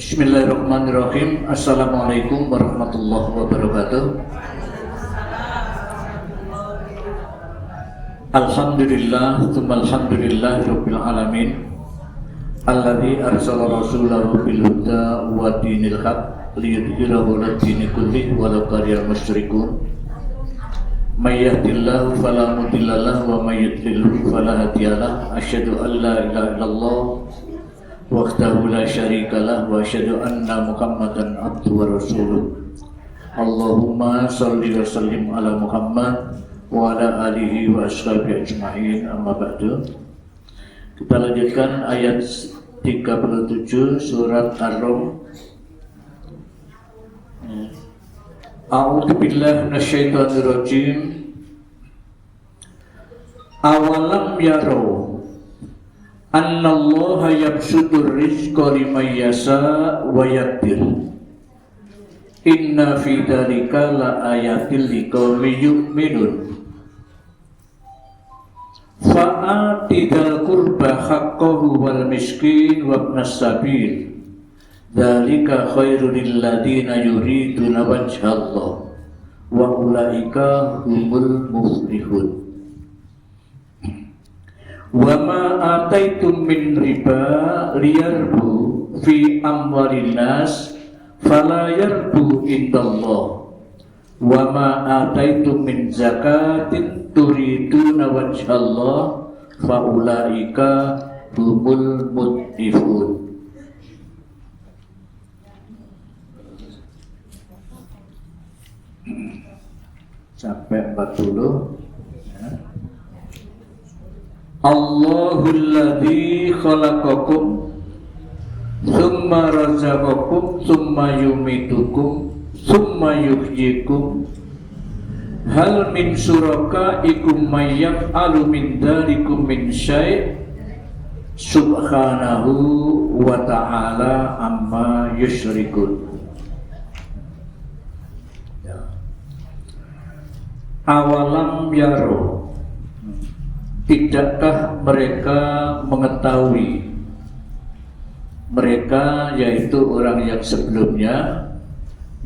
Bismillahirrahmanirrahim. Assalamualaikum warahmatullahi wabarakatuh. Alhamdulillah, tsumma alhamdulillah rabbil alamin. Alladzi arsala rasulahu bil huda wa dinil haq liyudhhirahu 'ala dini kullihi walau karihal musyrikun. May yahdihillahu fala mudilla lahu wa may yudlilhu fala hadiya lahu. Asyhadu an la ilaha illallah wahdahu la syarikalah wa asyhadu anna Muhammadan abduhu wa rasuluh. Allahumma shalli wa sallim ala Muhammad wa ala alihi wa ashabihi ajma'in, amma ba'du. Kita lanjutkan ayat 37 surat Ar-Rum. A'udzu billahi minasyaitonir rajim. Awalam yarau annallaha yabsutur rizqa liman yasha wa yaqdir. Inna fi dzalika la ayatil liqaumin yu'minun. Fa'ati dzal qurba haqqahu wal miskin wabnas sabil. Dzalika khairul lil ladzina yuriduna wajhallah wa ulaika humul muflihun. Wa ma ataitum min riba liyarbu fi amwalin nas fala yarbu indallah wa ma ataitum min zakatin turiduna wajhallah fa ulaika humul mudhifun. Sampai 40. Allahul ladzi khalaqakum tsumma razaqakum tsumma yumitukum tsumma yuhyikum hal min syurakaikum may yaf'alu min dzalikum min syai' subhanahu wa ta'ala amma yusyrikun. Awalam yaro, tidakkah mereka mengetahui, mereka yaitu orang yang sebelumnya,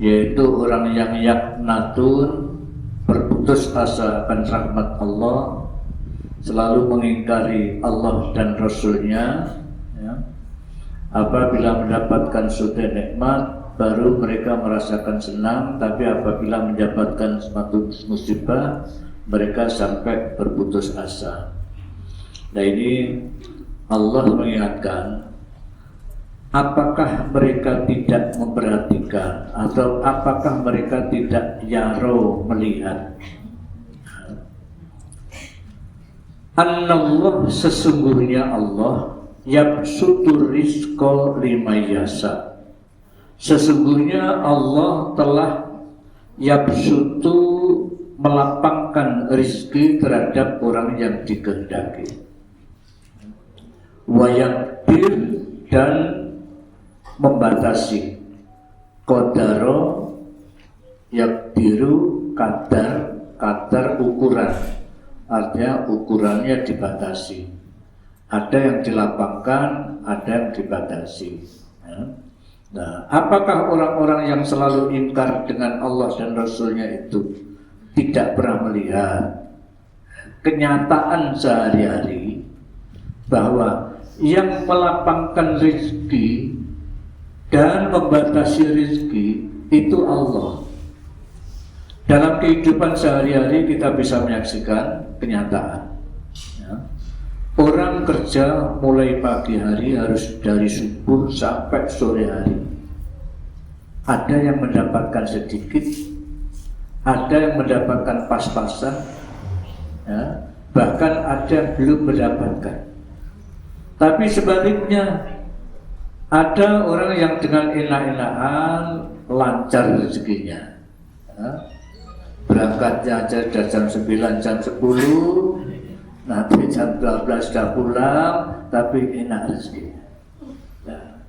yaitu orang yang yaknatun, berputus asa akan rahmat Allah, selalu mengingkari Allah dan Rasulnya, ya. Apabila mendapatkan suatu nikmat baru mereka merasakan senang, tapi apabila mendapatkan suatu musibah mereka sampai berputus asa. Nah, ini Allah mengingatkan, apakah mereka tidak memperhatikan atau apakah mereka tidak yaro, melihat? Annallah, sesungguhnya Allah, yabsutur rizqa liman yasha. Sesungguhnya Allah telah yabsutu, melapangkan rizki terhadap orang yang dikehendaki. Wa yaqdir, dan membatasi. Qadaro yaqdiru, kadar ukuran, artinya ukurannya dibatasi. Ada yang dilapangkan, ada yang dibatasi, ya. Nah, apakah orang-orang yang selalu ingkar dengan Allah dan Rasulnya itu tidak pernah melihat kenyataan sehari-hari bahwa yang melapangkan rezeki dan membatasi rezeki itu Allah? Dalam kehidupan sehari-hari kita bisa menyaksikan kenyataan, ya. Orang kerja mulai pagi hari harus dari subuh sampai sore hari. Ada yang mendapatkan sedikit, ada yang mendapatkan pas-pasan, ya. Bahkan ada yang belum mendapatkan. Tapi sebaliknya, ada orang yang dengan enak-enakan lancar rezekinya, ya. Berangkatnya aja dari jam 9, jam 10, nanti jam 12 sudah pulang, tapi enak rezekinya. Nah,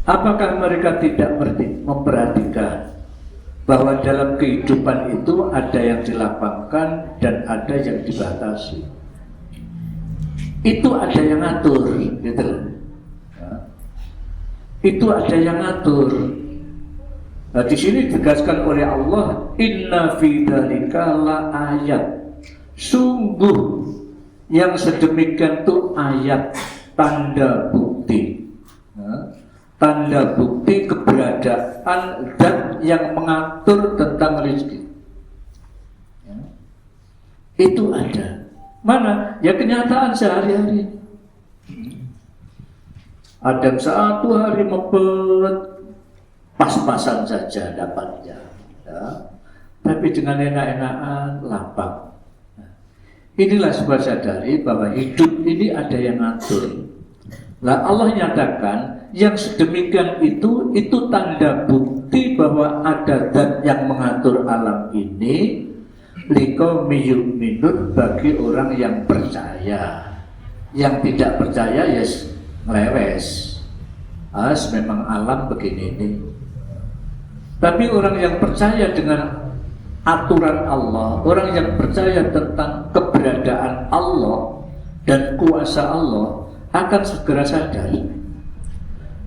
apakah mereka tidak memperhatikan bahwa dalam kehidupan itu ada yang dilapangkan dan ada yang dibatasi? Itu ada yang ngatur, gitu loh. itu ada yang ngatur. Nah, di sini ditegaskan oleh Allah, inna fi dzalika la ayat. Sungguh yang sedemikian itu ayat, tanda bukti. Nah, tanda bukti keberadaan zat yang mengatur tentang rezeki. Ya. Itu ada. Mana? Ya kenyataan sehari-hari. Ada satu hari mepet, pas-pasan saja dapatnya, ya. Tapi dengan enak-enakan lapang. Nah, inilah sebuah sadari bahwa hidup ini ada yang ngatur. Nah, Allah nyatakan yang sedemikian itu tanda bukti bahwa ada zat yang mengatur alam ini. Liqaumin yu'minun, bagi orang yang percaya. Yang tidak percaya ya ngelewes. Memang alam begini ini. Tapi orang yang percaya dengan aturan Allah, orang yang percaya tentang keberadaan Allah dan kuasa Allah akan segera sadar.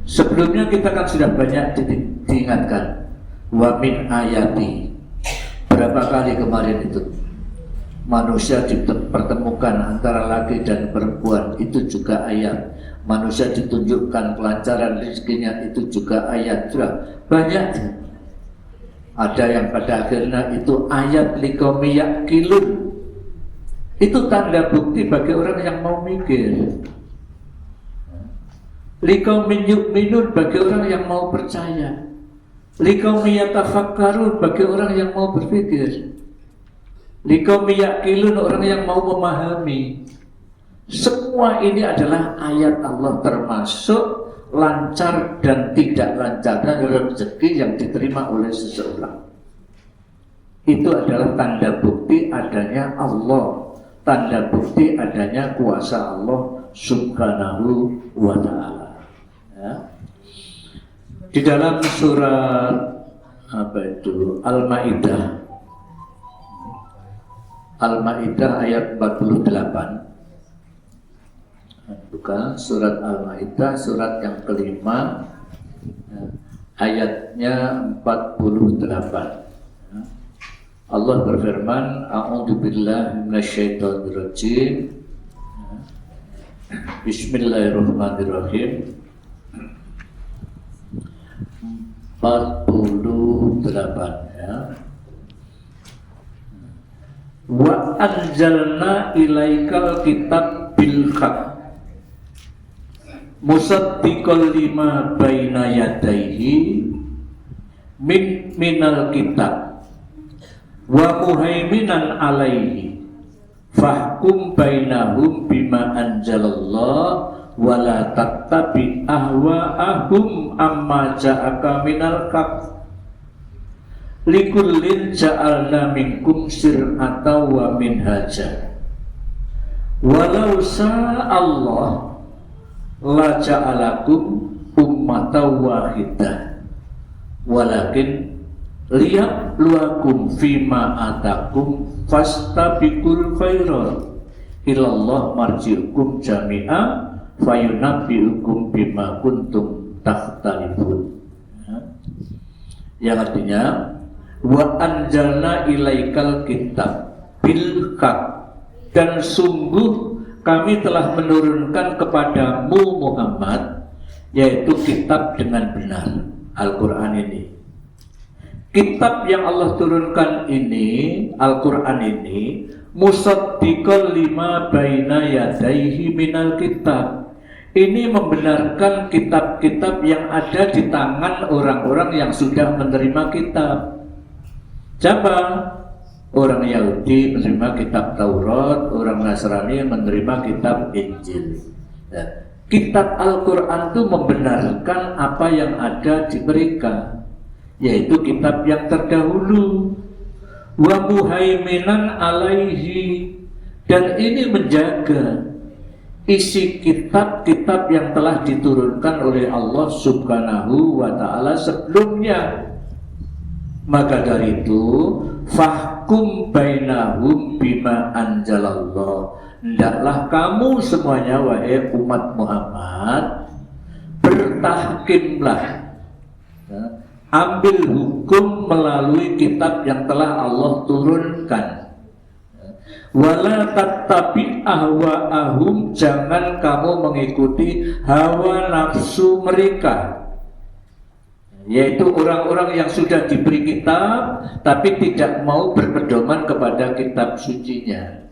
Sebelumnya kita kan sudah banyak diingatkan, wa min ayati. Berapa kali kemarin itu manusia dipertemukan antara laki dan perempuan, itu juga ayat. Manusia ditunjukkan kelancaran rezekinya, itu juga ayat. Sudah banyak. Ada yang pada akhirnya itu ayat liqaumin yaqilun. Itu tanda bukti bagi orang yang mau mikir. Liqaumin yu'minun, bagi orang yang mau percaya. Liqaumin yatafakkarun, bagi orang yang mau berpikir. Liqaumin yaqilun, orang yang mau memahami. Semua ini adalah ayat Allah, termasuk lancar dan tidak lancarnya rezeki yang diterima oleh seseorang. Itu adalah tanda bukti adanya Allah, tanda bukti adanya kuasa Allah Subhanahu wa ta'ala. Ya. Di dalam surat Al-Maidah, Al-Maidah ayat 48. Bukan, surat Al-Maidah, surat yang kelima, ayatnya 48. Allah berfirman, a'udzubillahi minasyaitonirrajim, bismillahirrahmanirrahim. 48, ya. Wa anzalna ilaikal kitab bil haqq musaddiqal lima baina yadayhi minal kitab wa muhaiminan alaihi fahkum bainahum bima anzalallah wa la tattabi ahwa'ahum amma ja'aka minal haqq likullin ja'alna minkum sir'atan wa minhaja walau sa'allah la ja'alakum ummatan wahidah walakin liyabluwakum fima atakum fastabiqul khairat ilallah marji'ukum jami'a fayunabbi'ukum bima kuntum takhtalifun. Yang artinya wa anjalna ilaikal kitab bil haq, dan sungguh kami telah menurunkan kepadamu Muhammad yaitu kitab dengan benar, Al-Quran ini. Kitab yang Allah turunkan ini, Al-Quran ini, musaddiqal lima baina yadaihi minal kitab. Ini membenarkan kitab-kitab yang ada di tangan orang-orang yang sudah menerima kitab. Siapa? Orang Yahudi menerima kitab Taurat, orang Nasrani menerima kitab Injil. Ya. Kitab Al-Quran itu membenarkan apa yang ada di mereka, yaitu kitab yang terdahulu. Wa muhaiminan alaihi, dan ini menjaga isi kitab-kitab yang telah diturunkan oleh Allah Subhanahu wa ta'ala sebelumnya. Maka dari itu fahkum bainahum bima anzalallah, hendaklah kamu semuanya wahai umat Muhammad bertahkimlah, ambil hukum melalui kitab yang telah Allah turunkan. Wala tattabi ahwa'ahum, jangan kamu mengikuti hawa nafsu mereka, yaitu orang-orang yang sudah diberi kitab tapi tidak mau berpedoman kepada kitab sucinya,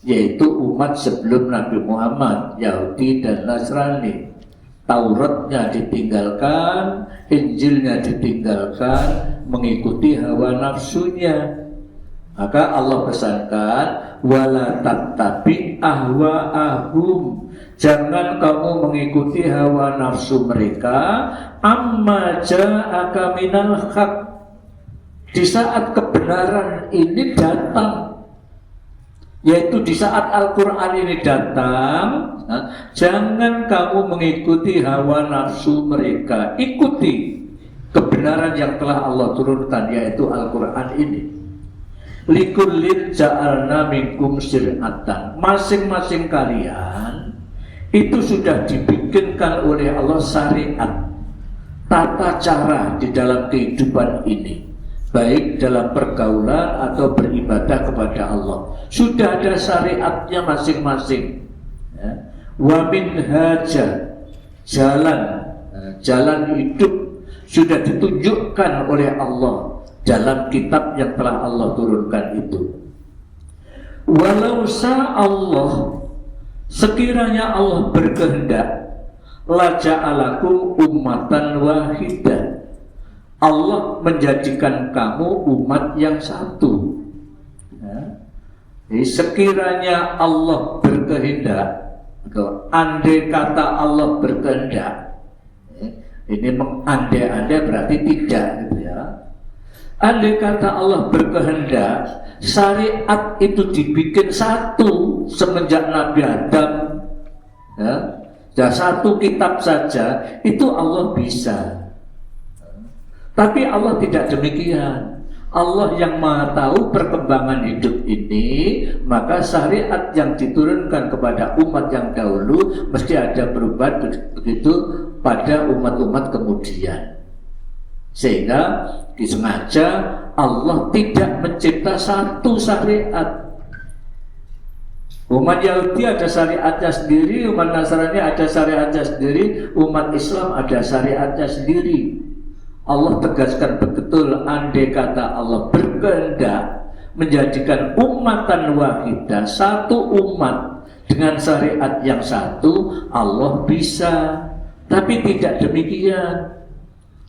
yaitu umat sebelum Nabi Muhammad, Yahudi dan Nasrani. Tauratnya ditinggalkan, Injilnya ditinggalkan, mengikuti hawa nafsunya. Maka Allah pesankan, wala tattabi ahwa'ahum, jangan kamu mengikuti hawa nafsu mereka, amma ja'aka minal haq, di saat kebenaran ini datang, yaitu di saat Al-Quran ini datang, jangan kamu mengikuti hawa nafsu mereka, ikuti kebenaran yang telah Allah turunkan, yaitu Al-Quran ini. Likullin ja'alna minkum syir'atan, masing-masing kalian itu sudah dibikinkan oleh Allah syariat, tata cara di dalam kehidupan ini, baik dalam pergaulan atau beribadah kepada Allah, sudah ada syariatnya masing-masing. Wa minhaja, jalan hidup sudah ditunjukkan oleh Allah dalam kitab yang telah Allah turunkan itu. Walau Allah, sekiranya Allah berkehendak, la ja'alakum ummatan wahidah, Allah menjadikan kamu umat yang satu. Jadi sekiranya Allah berkehendak, andai kata Allah berkehendak, ini mengandai-andai berarti tidak, gitu ya. Andai kata Allah berkehendak, syariat itu dibikin satu semenjak Nabi Adam, ya, satu kitab saja, itu Allah bisa. Tapi Allah tidak demikian. Allah yang Maha tahu perkembangan hidup ini, maka syariat yang diturunkan kepada umat yang dahulu mesti ada perubahan begitu pada umat-umat kemudian. Sehingga disengaja Allah tidak mencipta satu syariat. Umat Yahudi ada syariatnya sendiri, umat Nasrani ada syariatnya sendiri, umat Islam ada syariatnya sendiri. Allah tegaskan betul, andai kata Allah berkehendak menjadikan umatan wahidah, satu umat dengan syariat yang satu, Allah bisa. Tapi tidak demikian.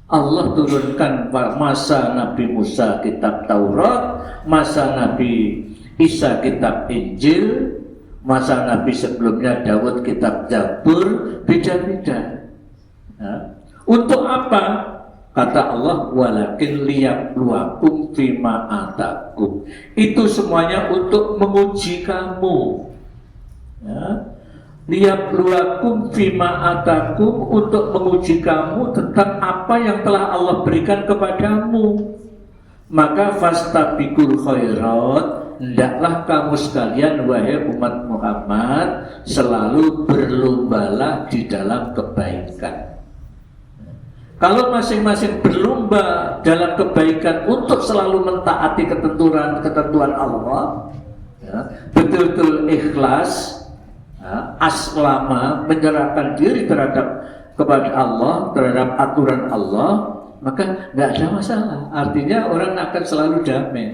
Allah turunkan masa Nabi Musa kitab Taurat, masa Nabi Isa kitab Injil, masa Nabi sebelumnya Daud kitab Zabur, beda-beda. Untuk apa? Kata Allah, walakin liyabluwakum fima atakum. Itu semuanya untuk menguji kamu. Liyabluwakum fima atakum, untuk menguji kamu tentang apa yang telah Allah berikan kepadamu. Maka fastabiqul khairat, hendaklah kamu sekalian wahai umat Muhammad selalu berlombalah di dalam kebaikan. Kalau masing-masing berlomba dalam kebaikan untuk selalu mentaati ketentuan Allah, ya, betul-betul ikhlas, ya, aslama, menyerahkan diri kepada Allah, terhadap aturan Allah, maka nggak ada masalah. Artinya orang akan selalu damai.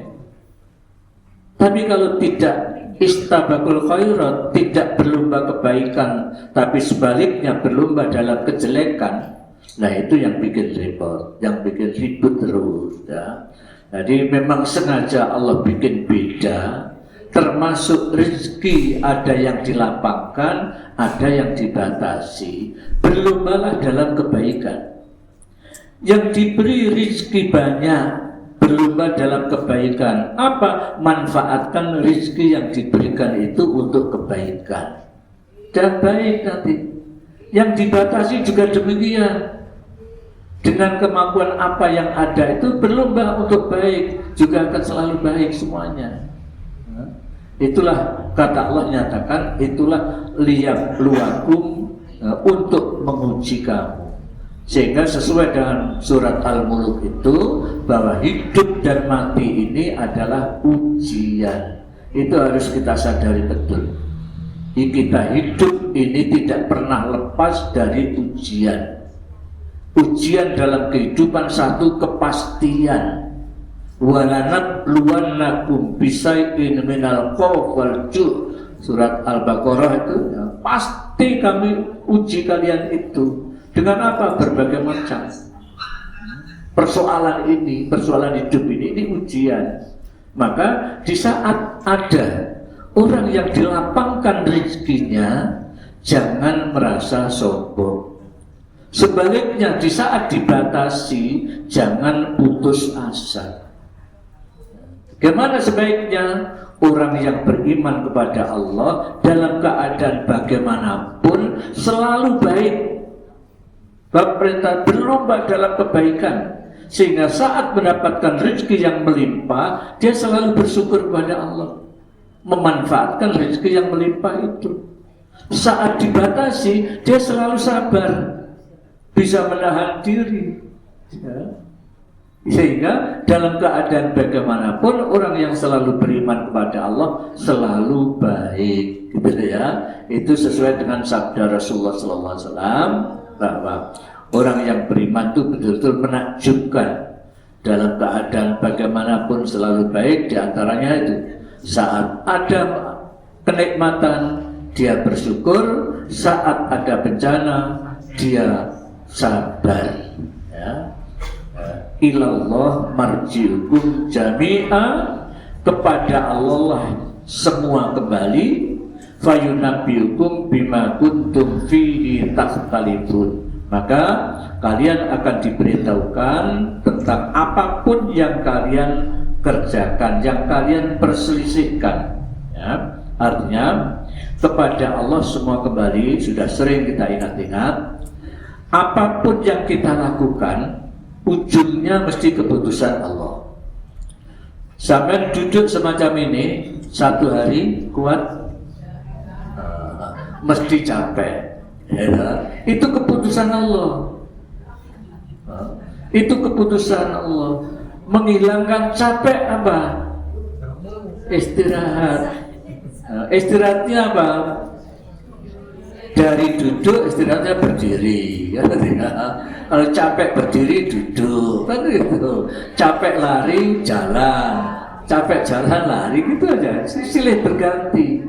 Tapi kalau tidak istabaqul khairat, tidak berlomba kebaikan, tapi sebaliknya berlomba dalam kejelekan, nah itu yang bikin repot, yang bikin ribut terus, ya. Jadi memang sengaja Allah bikin beda, termasuk rezeki ada yang dilapangkan, ada yang dibatasi. Berlombalah dalam kebaikan. Yang diberi rezeki banyak, berlomba dalam kebaikan. Apa? Manfaatkan rezeki yang diberikan itu untuk kebaikan dan baik nanti. Yang dibatasi juga demikian. Dengan kemampuan apa yang ada itu berlomba untuk baik, juga akan selalu baik semuanya. Itulah kata Allah nyatakan, itulah liyabluwakum, untuk menguji kamu. Sehingga sesuai dengan surat Al-Mulk itu, bahwa hidup dan mati ini adalah ujian. Itu harus kita sadari betul. Kita hidup ini tidak pernah lepas dari ujian. Ujian dalam kehidupan satu kepastian. Walanabluwannakum bisai'in minal khawfi wal ju'. Surat Al-Baqarah itu ya, pasti kami uji kalian itu. Dengan apa? Berbagai macam persoalan ini, persoalan hidup ini ujian. Maka di saat ada orang yang dilapangkan rezekinya, jangan merasa sombong. Sebaliknya di saat dibatasi, jangan putus asa. Bagaimana sebaiknya? Orang yang beriman kepada Allah dalam keadaan bagaimanapun selalu baik. Perintah berlomba dalam kebaikan, sehingga saat mendapatkan rezeki yang melimpah, dia selalu bersyukur kepada Allah, memanfaatkan rezeki yang melimpah itu. Saat dibatasi, dia selalu sabar, bisa menahan diri, ya. Sehingga dalam keadaan bagaimanapun orang yang selalu beriman kepada Allah selalu baik, gitu ya. Itu sesuai dengan sabda Rasulullah SAW, bahwa orang yang beriman itu betul-betul menakjubkan. Dalam keadaan bagaimanapun selalu baik. Di antaranya itu saat ada kenikmatan dia bersyukur, saat ada bencana dia sabar, ya. Ilallah marji'ukum jami'a, kepada Allah semua kembali. Fayunabbiukum bima kuntum fihi takhtalifun, maka kalian akan diberitahukan tentang apapun yang kalian kerjakan, yang kalian perselisihkan, ya. Artinya kepada Allah semua kembali. Sudah sering kita ingat-ingat, apapun yang kita lakukan ujungnya mesti keputusan Allah. Sampai duduk semacam ini satu hari kuat, mesti capek, ya. Itu keputusan Allah. Itu keputusan Allah. Menghilangkan capek apa? Istirahat. Istirahatnya apa? Dari duduk istirahatnya berdiri, ya. Kalau capek berdiri duduk, kan gitu. Capek lari jalan, capek jalan lari, gitu aja. Silih berganti,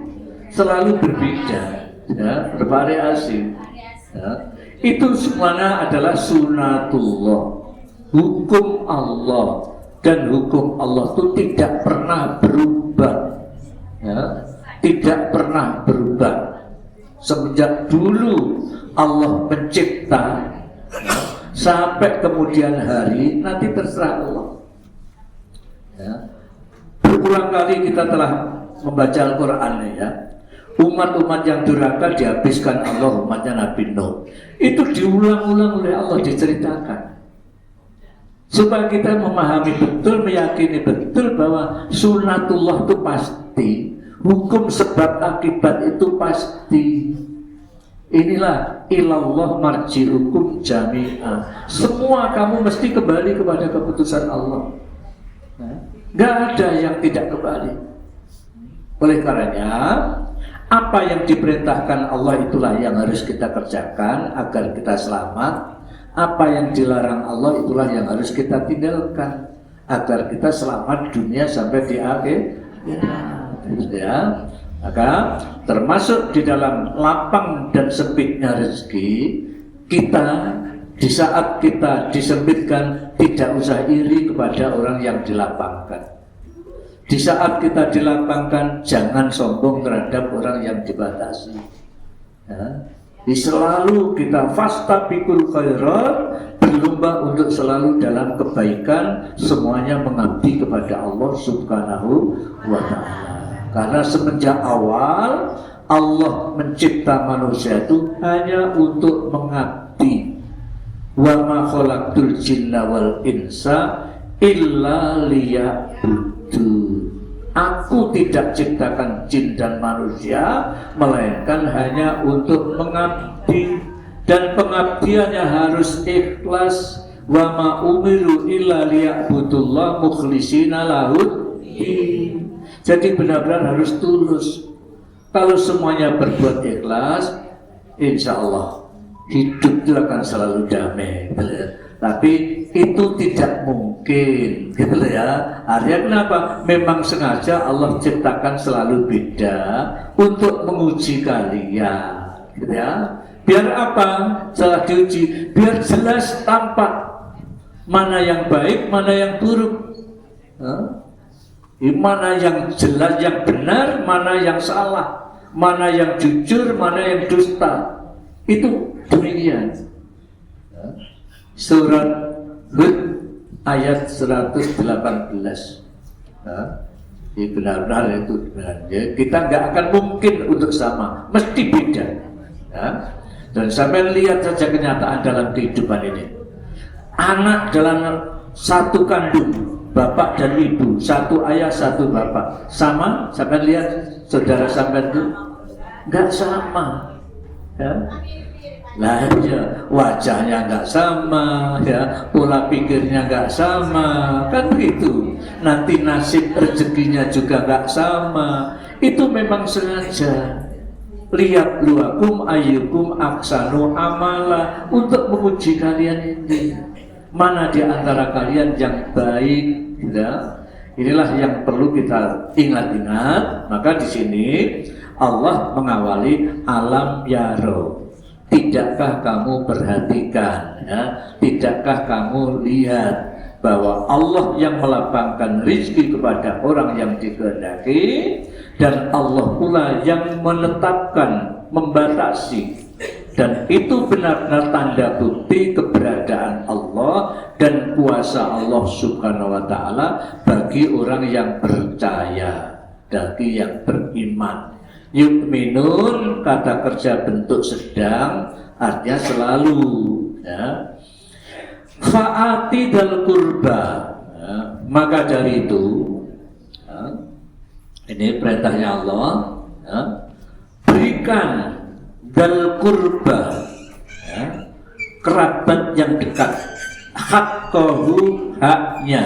selalu berbeda, ya, bervariasi, ya. Itu semuanya adalah sunatullah, hukum Allah, dan hukum Allah itu tidak pernah berubah, ya, tidak pernah berubah. Semenjak dulu Allah mencipta, ya, sampai kemudian hari nanti terserah Allah, ya. Berulang kali kita telah membaca Al-Quran, ya. Umat-umat yang durhaka dihabiskan Allah, umatnya Nabi Nuh. Itu diulang-ulang oleh Allah, diceritakan, supaya kita memahami betul, meyakini betul bahwa sunatullah itu pasti, hukum sebab akibat itu pasti. Inilah ilallah marji'ukum jami'a. Semua kamu mesti kembali kepada keputusan Allah. Nggak ada yang tidak kembali. Oleh karenanya, apa yang diperintahkan Allah itulah yang harus kita kerjakan agar kita selamat. Apa yang dilarang Allah itulah yang harus kita tinggalkan agar kita selamat dunia sampai di akhir, ya. Maka termasuk di dalam lapang dan sempitnya rezeki kita, di saat kita disempitkan, tidak usah iri kepada orang yang dilapangkan. Di saat kita dilapangkan, jangan sombong terhadap orang yang dibatasi, ya. Selalu kita fastabiqul khairat, berlomba untuk selalu dalam kebaikan, semuanya mengabdi kepada Allah Subhanahu wa ta'ala. Karena semenjak awal Allah mencipta manusia itu hanya untuk mengabdi. Wa ma khalaqtul jinna wal insa illa liya'budun. Aku tidak ciptakan jin dan manusia melainkan hanya untuk mengabdi. dan pengabdiannya harus ikhlas. Wa ma umiru illa liya'budullah mukhlishina lahud. Jadi benar-benar harus tulus. Kalau semuanya berbuat ikhlas, insya Allah hidup itu akan selalu damai. Tapi itu tidak mungkin, gitu ya. Artinya kenapa? Memang sengaja Allah ciptakan selalu beda untuk menguji kalian, gitu ya. Biar apa? Setelah diuji, biar jelas tampak mana yang baik, mana yang buruk. Mana yang jelas, yang benar, mana yang salah, mana yang jujur, mana yang dusta. Itu demikian. Surat Hud ayat 118. Ini benar-benar itu benar. Kita nggak akan mungkin untuk sama, mesti beda. Dan sampai lihat saja kenyataan dalam kehidupan ini. Anak dalam satu kandung, bapak dan ibu, satu ayah satu bapak, sama? Sampai lihat saudara sampai itu nggak sama. Lah ya, wajahnya nggak sama, ya, pola pikirnya nggak sama, kan begitu. Nanti nasib rezekinya juga nggak sama. Itu memang sengaja. Lihat luakum ayyukum aksanu amala, untuk menguji kalian ini. Mana di antara kalian yang baik, ya? Inilah yang perlu kita ingat-ingat. Maka di sini Allah mengawali alam yaro. Tidakkah kamu perhatikan, ya? Tidakkah kamu lihat bahwa Allah yang melapangkan rezeki kepada orang yang dikehendaki, dan Allah pula yang menetapkan, membatasi, dan itu benar-benar tanda bukti keberadaan Allah dan kuasa Allah Subhanahu wa Ta'ala bagi orang yang percaya, bagi yang beriman. Yukminun, kata kerja bentuk sedang, artinya selalu, ya. Fa'ati dal kurba, ya. Maka dari itu, ya, ini perintahnya Allah, ya, berikan dal kurba, ya, kerabat yang dekat, hakkohu, haknya,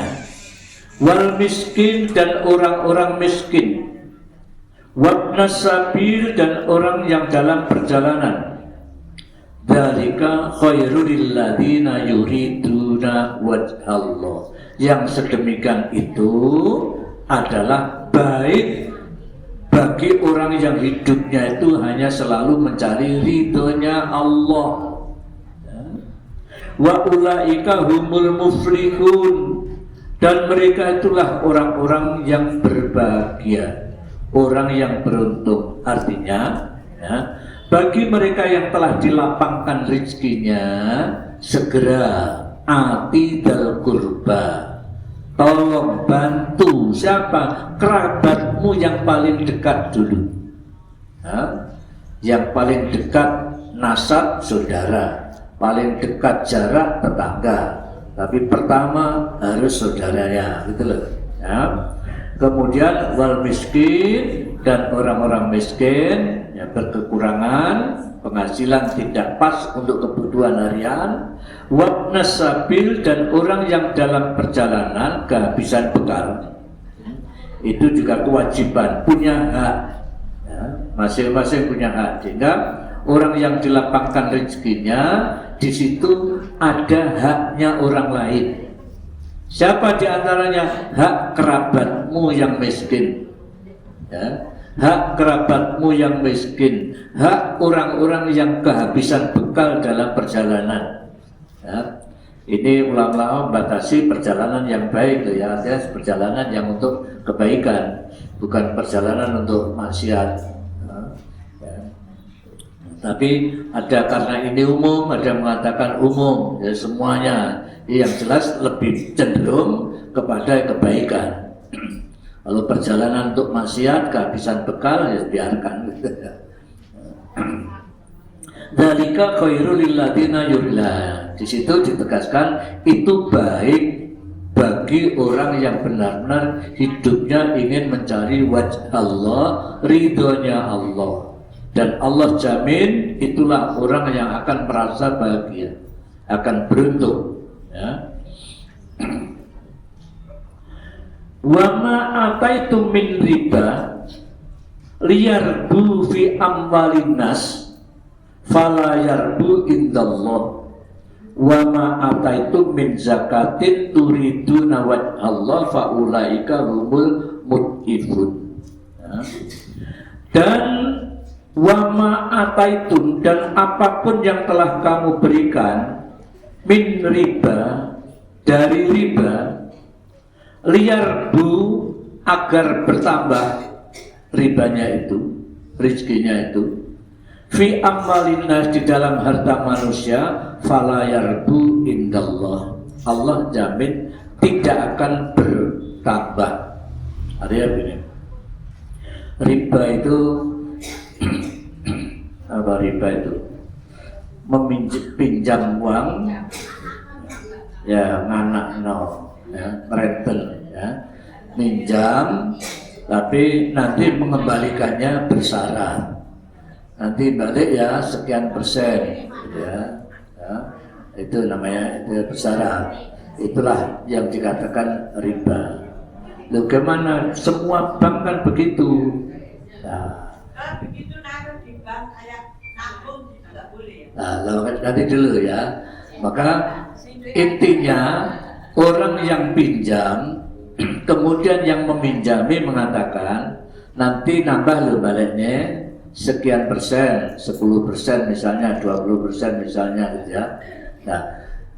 wal miskin, dan orang-orang miskin, wabnas sabil, dan orang yang dalam perjalanan. Dzalika khairul lilladzina yuriduna wajhallah. Yang sedemikian itu adalah baik bagi orang yang hidupnya itu hanya selalu mencari ridhonya Allah. Wa ulaika humul muflihun, dan mereka itulah orang-orang yang berbahagia, orang yang beruntung. Artinya, ya, bagi mereka yang telah dilapangkan rezekinya, segera ati dal kurba, tolong bantu siapa? Kerabatmu yang paling dekat dulu, ya? Yang paling dekat nasab saudara, paling dekat jarak tetangga, tapi pertama harus saudaranya, gitu loh, ya. Kemudian wal miskin, dan orang-orang miskin yang berkekurangan penghasilan, tidak pas untuk kebutuhan harian. Wabnas sabil, dan orang yang dalam perjalanan kehabisan bekal. Itu juga kewajiban, punya hak, ya, masing-masing punya hak. Sehingga orang yang dilapangkan rezekinya, di situ ada haknya orang lain. Siapa di antaranya? Hak kerabatmu yang miskin, ya. Hak kerabatmu yang miskin, hak orang-orang yang kehabisan bekal dalam perjalanan, ya. Ini ulama membatasi perjalanan yang baik, ya, artinya perjalanan yang untuk kebaikan, bukan perjalanan untuk maksiat, ya. Tapi ada, karena ini umum, ada yang mengatakan umum, ya, semuanya. Yang jelas lebih cenderung kepada kebaikan. Kalau perjalanan untuk maksiat, kehabisan bekal, ya biarkan. Dzalika khairul lilladzina yuriduna. Di situ ditegaskan itu baik bagi orang yang benar-benar hidupnya ingin mencari wajh Allah, ridhonya Allah. Dan Allah jamin itulah orang yang akan merasa bahagia, akan beruntung. Ya. Wa ma ataitum min riba liyarbu fi amwalin nas fala yarbu indallah wa ma ataitum min zakatin turiduna wajha Allah fa ulaika humul mudhifun. Ya. Dan wama ataitum, dan apapun yang telah kamu berikan min riba, dari riba, liyarbu, agar bertambah ribanya itu, rizkinya itu, fi amwalinas, di dalam harta manusia, fala yarbu indallah, Allah jamin tidak akan bertambah. Artinya begini, riba itu apa riba itu? Pinjam uang, ya nganak no, ya rental, ya minjam, tapi nanti mengembalikannya bersyarat. Nanti balik ya sekian persen, ya, ya itu namanya itu bersyarat. Itulah yang dikatakan riba. Loh, gimana? Semua bank kan begitu. Nah, begitu naruh di bank kayak nabung tidak boleh. Nah, nanti dulu ya. Maka intinya orang yang pinjam, kemudian yang meminjami mengatakan nanti nambah lo baliknya sekian persen, 10% misalnya, 20% misalnya gitu ya. Nah,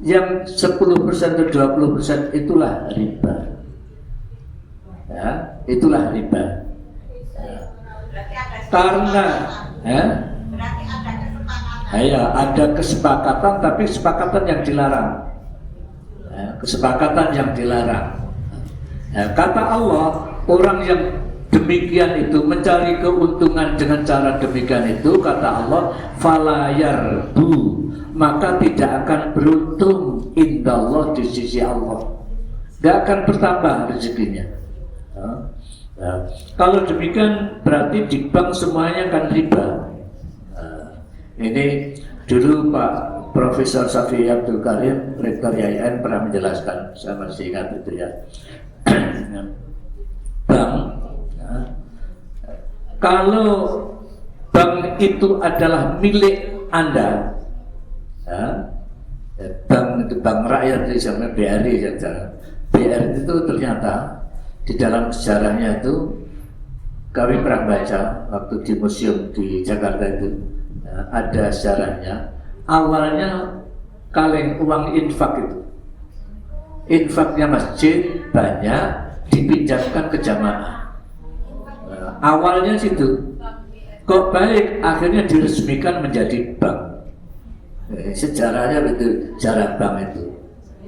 yang 10% atau 20% itulah riba. Ya, itulah riba. Karena ada kesepakatan, tapi kesepakatan yang dilarang. Ya, kesepakatan yang dilarang. Ya, kata Allah, orang yang demikian itu mencari keuntungan dengan cara demikian itu, kata Allah, falayarbu, maka tidak akan beruntung indallah, di sisi Allah. Tidak akan bertambah rezekinya. Nah, kalau demikian berarti di bank semuanya kan riba. Nah, ini dulu Pak Profesor Safi Abdul Karim, Rektor IAIN pernah menjelaskan, saya masih ingat itu ya. Bank, nah, kalau bank itu adalah milik Anda, ya, bank itu bank rakyat di zaman BRI, BRI itu ternyata di dalam sejarahnya itu kami pernah baca waktu di museum di Jakarta itu, ya, ada sejarahnya. Awalnya kaleng uang infak itu, infaknya masjid banyak dipinjamkan ke jamaah. Nah, awalnya situ, kok baik akhirnya diresmikan menjadi bank. Sejarahnya itu sejarah bank itu.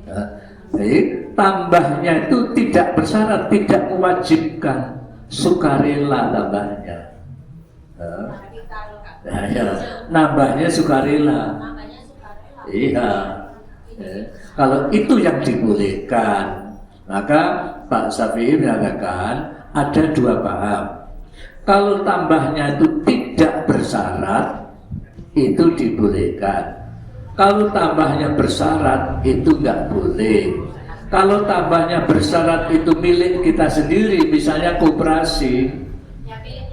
Nah, jadi tambahnya itu tidak bersyarat, tidak mewajibkan, sukarela tambahnya. Nah, ya, nambahnya sukarela. Iya. Ya. Kalau itu yang dibolehkan, maka Pak Syafi'i mengatakan ada dua paham. Kalau tambahnya itu tidak bersyarat, itu dibolehkan. Kalau tambahnya bersyarat, itu nggak boleh. Kalau tambahnya bersyarat itu milik kita sendiri, misalnya koperasi.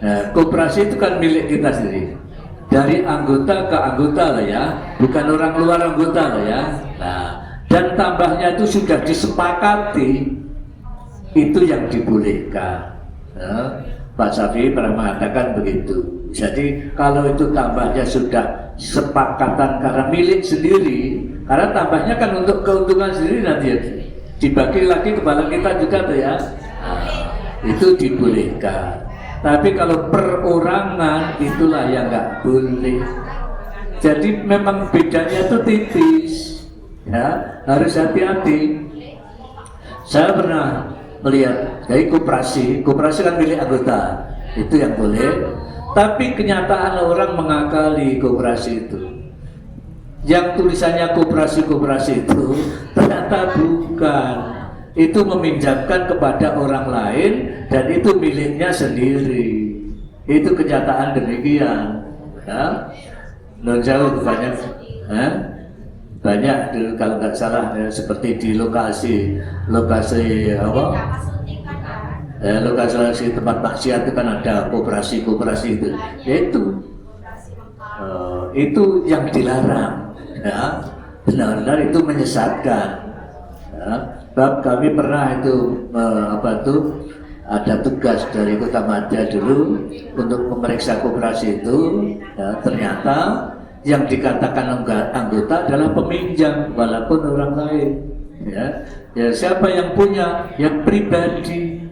Nah, koperasi itu kan milik kita sendiri. Dari anggota ke anggota lah ya, bukan orang luar anggota lah ya. Nah, dan tambahnya itu sudah disepakati, itu yang dibolehkan. Nah, Pak Syafi'i pernah mengatakan begitu. Jadi kalau itu tambahnya sudah sepakatan karena milik sendiri, karena tambahnya kan untuk keuntungan sendiri nanti ya, dibagi lagi kepada kita juga tuh ya. Nah, itu dibolehkan. Tapi kalau perorangan itulah yang nggak boleh. Jadi memang bedanya itu tipis, ya, harus hati-hati. Saya pernah melihat dari koperasi kan milik anggota, itu yang boleh. Tapi kenyataan orang mengakali koperasi itu. Yang tulisannya koperasi itu ternyata bukan. Itu meminjamkan kepada orang lain dan itu miliknya sendiri. Itu kenyataan demikian. Ya. Non jauh banyak, banyak kalau nggak salah seperti di lokasi apa? Lokasi tempat maksiat itu kan ada koperasi itu, itu yang dilarang, ya benar-benar itu menyesatkan. Ya. Kami pernah itu ada tugas dari Kota Madya dulu untuk memeriksa koperasi itu, ya, ternyata yang dikatakan anggota adalah peminjam walaupun orang lain, ya siapa yang punya, yang pribadi,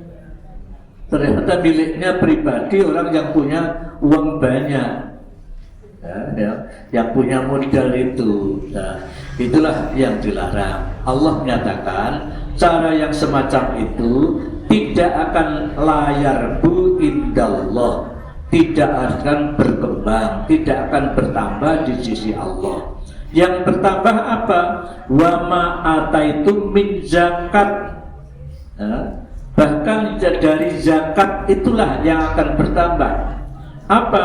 ternyata miliknya pribadi orang yang punya uang banyak, yang punya modal itu. Nah, itulah yang dilarang. Allah menyatakan cara yang semacam itu tidak akan layar bu indallah, tidak akan berkembang, tidak akan bertambah di sisi Allah. Yang bertambah apa? Wa ma ataitum min zakat. Bahkan dari zakat itulah yang akan bertambah. Apa?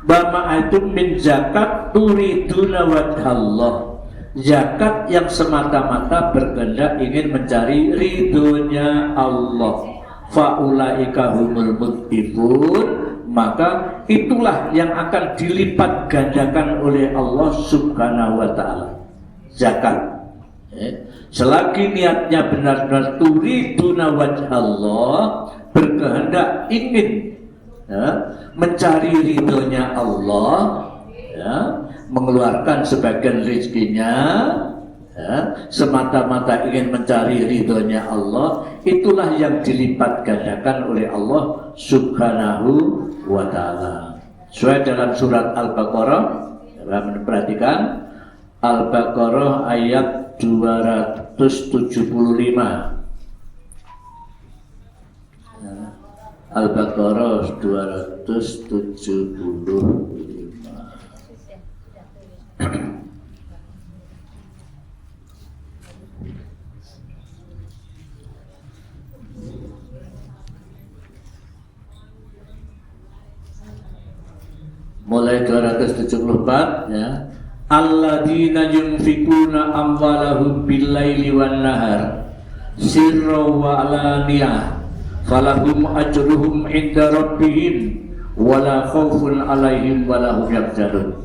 Wa ma ataitum min zakat turiduna wajhallah. Zakat yang semata-mata berkehendak ingin mencari ridhonya Allah. Faulaika humul mudhibun, maka itulah yang akan dilipat gandakan oleh Allah Subhanahu wa taala. Zakat. Selagi niatnya benar-benar turiduna wajhallah, berkehendak ingin mencari ridhonya Allah, mengeluarkan sebagian rezekinya, semata-mata ingin mencari ridhonya Allah, itulah yang dilipat gandakan oleh Allah Subhanahu wa ta'ala. Sesuai dalam surat Al-Baqarah, perhatikan Al-Baqarah ayat 275. Al-Baqarah 275. Mulai 274, ya. Alladzina yunfikuna amwalahum bil-laili wan nahar sirra wa alaniyah falahum ajruhum inda rabbihim wala khaufun alaihim wala hum yahzanun.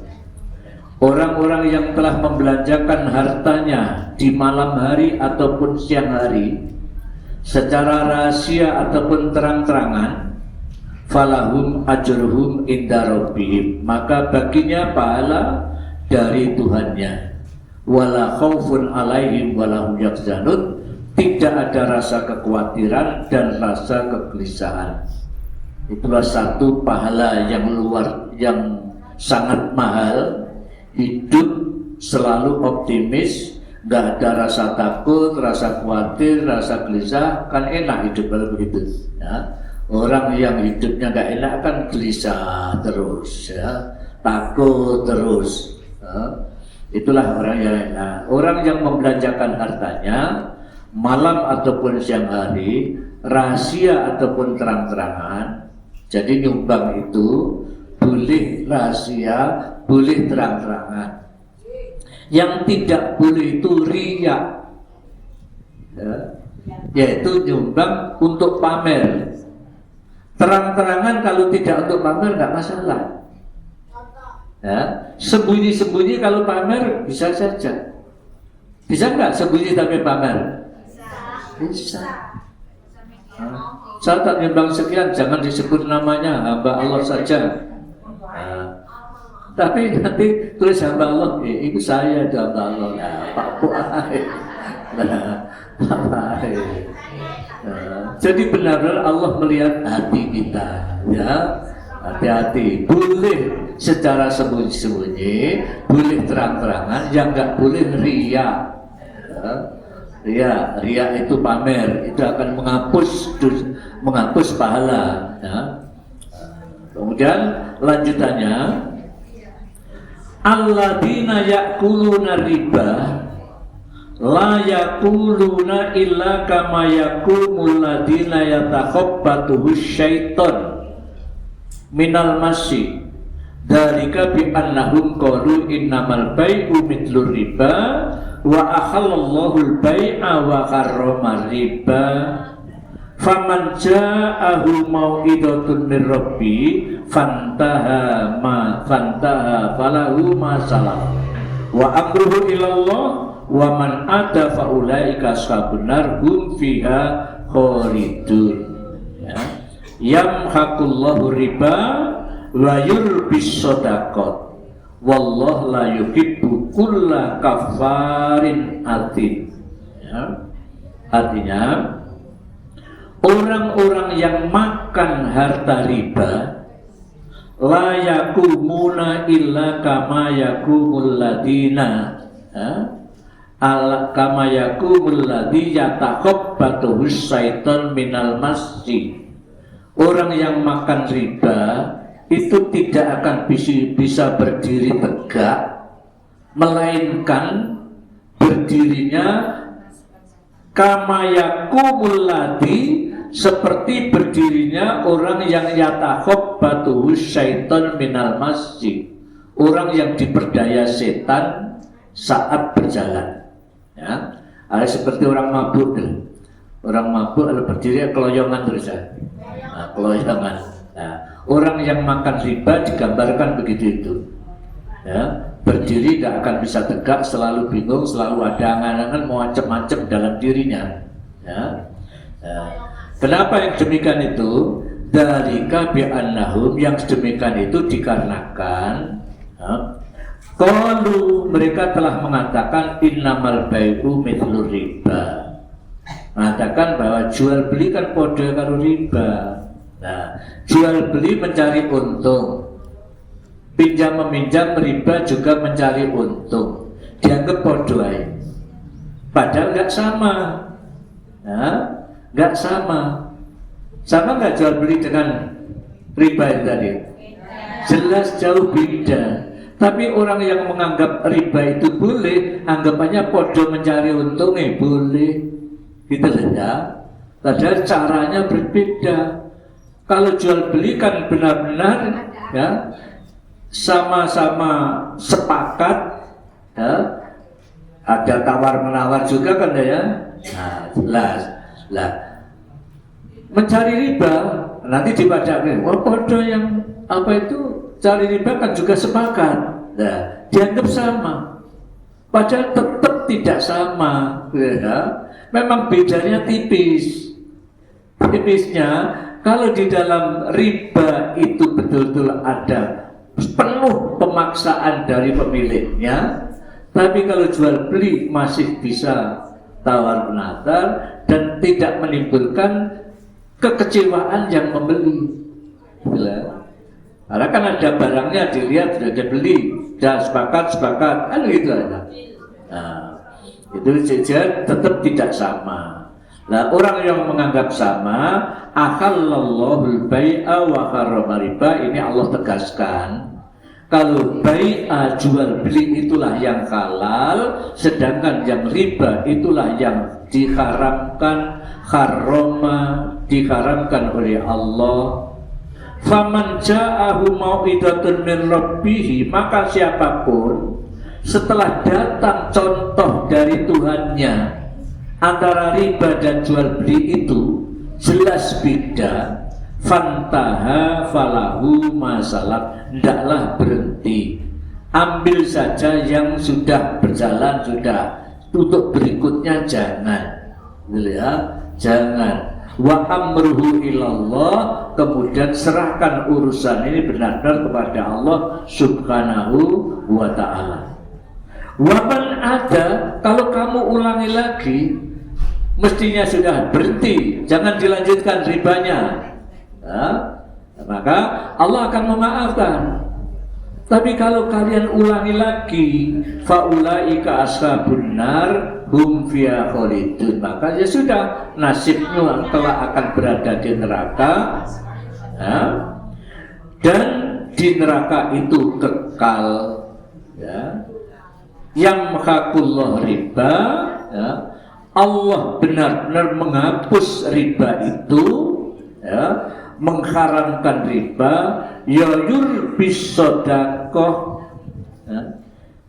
Orang-orang yang telah membelanjakan hartanya di malam hari ataupun siang hari secara rahasia ataupun terang-terangan, falahum ajruhum inda rabbihim, maka baginya pahala dari Tuhannya, wala khaufun alaihim wala hum yahzanun, tidak ada rasa kekhawatiran dan rasa kegelisahan. Itulah satu pahala yang sangat mahal. Hidup selalu optimis, nggak ada rasa takut, rasa khawatir, rasa gelisah, kan enak hidup kalau begitu, ya. Orang yang hidupnya nggak enak kan gelisah terus, ya, takut terus, ya. Itulah orang yang enak. Orang yang membelanjakan hartanya malam ataupun siang hari, rahasia ataupun terang-terangan. Jadi nyumbang itu boleh rahasia, boleh terang-terangan. Yang tidak boleh itu riya, ya, yaitu nyumbang untuk pamer. Terang-terangan kalau tidak untuk pamer nggak masalah, ya. Sembunyi-sembunyi kalau pamer bisa saja. Bisa nggak sembunyi tapi pamer? Bisa. Saya tak nyumbang sekian, jangan disebut namanya, hamba Allah saja. Tapi nanti tulis hamba Allah, itu saya hamba Allah. Pak Puai. Jadi benar-benar Allah melihat hati kita, ya. Hati-hati. Boleh secara sembunyi-sembunyi, boleh terang-terangan, yang nggak boleh riya. Ria itu pamer, itu akan menghapus pahala, ya. Kemudian lanjutannya, alladzina ya'kuluna riba la yaquluna illa kama yaqumul ladzina yatakhabbathu syaiton minal masyi Dzalika bi annahum qalu innamal bai'u mithlur riba wa ahallallahu al-bai'a wa harrama riba. Faman ja'ahu mau'idatun min rabbi fantaha falahu ma salam wa amruhu ilallah wa man ada fa ulaika ashabun nar hum fiha khalidun. Ya. Yamhaqullahu riba wa yurbis shadaqat wallahu la yuhibbu kulla kafarin atim. Ya. Artinya orang-orang yang makan harta riba la yakumuna illa kama yakumul ladina kama yakumul ladhi yatakhabbatu syaitan minal masjid. Orang yang makan riba itu tidak akan bisa berdiri tegak, melainkan berdirinya kama yakumul ladhi, seperti berdirinya orang yang yatakhabbatu syaitan minal masjid, orang yang diperdaya setan saat berjalan. Ya, ada seperti orang mabuk. Orang mabuk kalau berdiri keloyongan terus ya. Nah, keloyongan. Nah, orang yang makan riba digambarkan begitu itu. Ya, berdiri tidak akan bisa tegak, selalu bingung, selalu ada angan-angan mau macam-macam dalam dirinya. Ya. Ya. Kenapa yang demikian itu? Dzalika bi annahum, yang demikian itu dikarenakan qalu, mereka telah mengatakan innamal bai'u mithlur riba. Mengatakan bahwa jual beli kan podo karo riba. Nah, jual beli mencari untung, pinjam meminjam riba juga mencari untung, dianggap podo aja. Padahal nggak sama. Nah, nggak sama. Sama nggak jual beli dengan riba itu tadi? Jelas jauh beda. Tapi orang yang menganggap riba itu boleh, anggapannya podo mencari untung, boleh, gitu loh ya. Padahal caranya berbeda. Kalau jual beli kan benar-benar ya sama-sama sepakat, ya. Ada tawar menawar juga kan ya. Nah, jelas. Lah, mencari riba nanti dipadakan. Wah, podo yang apa itu cari riba kan juga sepakat. Nah, dianggap sama. Padahal tetap tidak sama. Ya. Memang bedanya tipis. Tipisnya kalau di dalam riba itu betul-betul ada penuh pemaksaan dari pemiliknya, tapi kalau jual beli masih bisa tawar menawar dan tidak menimbulkan kekecewaan yang membeli. Karena kan ada barangnya dilihat sudah dibeli, sudah sepakat kan gitu aja. Nah, itu saja tetap tidak sama. Nah, orang yang menganggap sama, ahallallahu bai'a wa harrama riba, ini Allah tegaskan. Kalau bai'a jual beli itulah yang halal, sedangkan yang riba itulah yang diharamkan, harrama diharamkan oleh Allah. Faman ja'ahu mau'idatun min rabbih, maka siapapun setelah datang contoh dari Tuhannya, antara riba dan jual beli itu jelas beda, fantaha falahu masalah, hendaklah berhenti, ambil saja yang sudah berjalan sudah, untuk berikutnya jangan, ya, jangan. Wa amruhu ilallah, kemudian serahkan urusan ini benar-benar kepada Allah subhanahu wa ta'ala. Waman ada, kalau kamu ulangi lagi, mestinya sudah berhenti, jangan dilanjutkan ribanya, ya, maka Allah akan memaafkan. Tapi kalau kalian ulangi lagi, faulaika ashabun nar hum fiha khalidun, maka ya sudah, nasibnya kelak akan berada di neraka, ya, dan di neraka itu kekal, ya. Yamhaqullah riba, ya. Allah benar-benar menghapus riba itu, ya, mengharamkan riba ya yurbis sodakoh,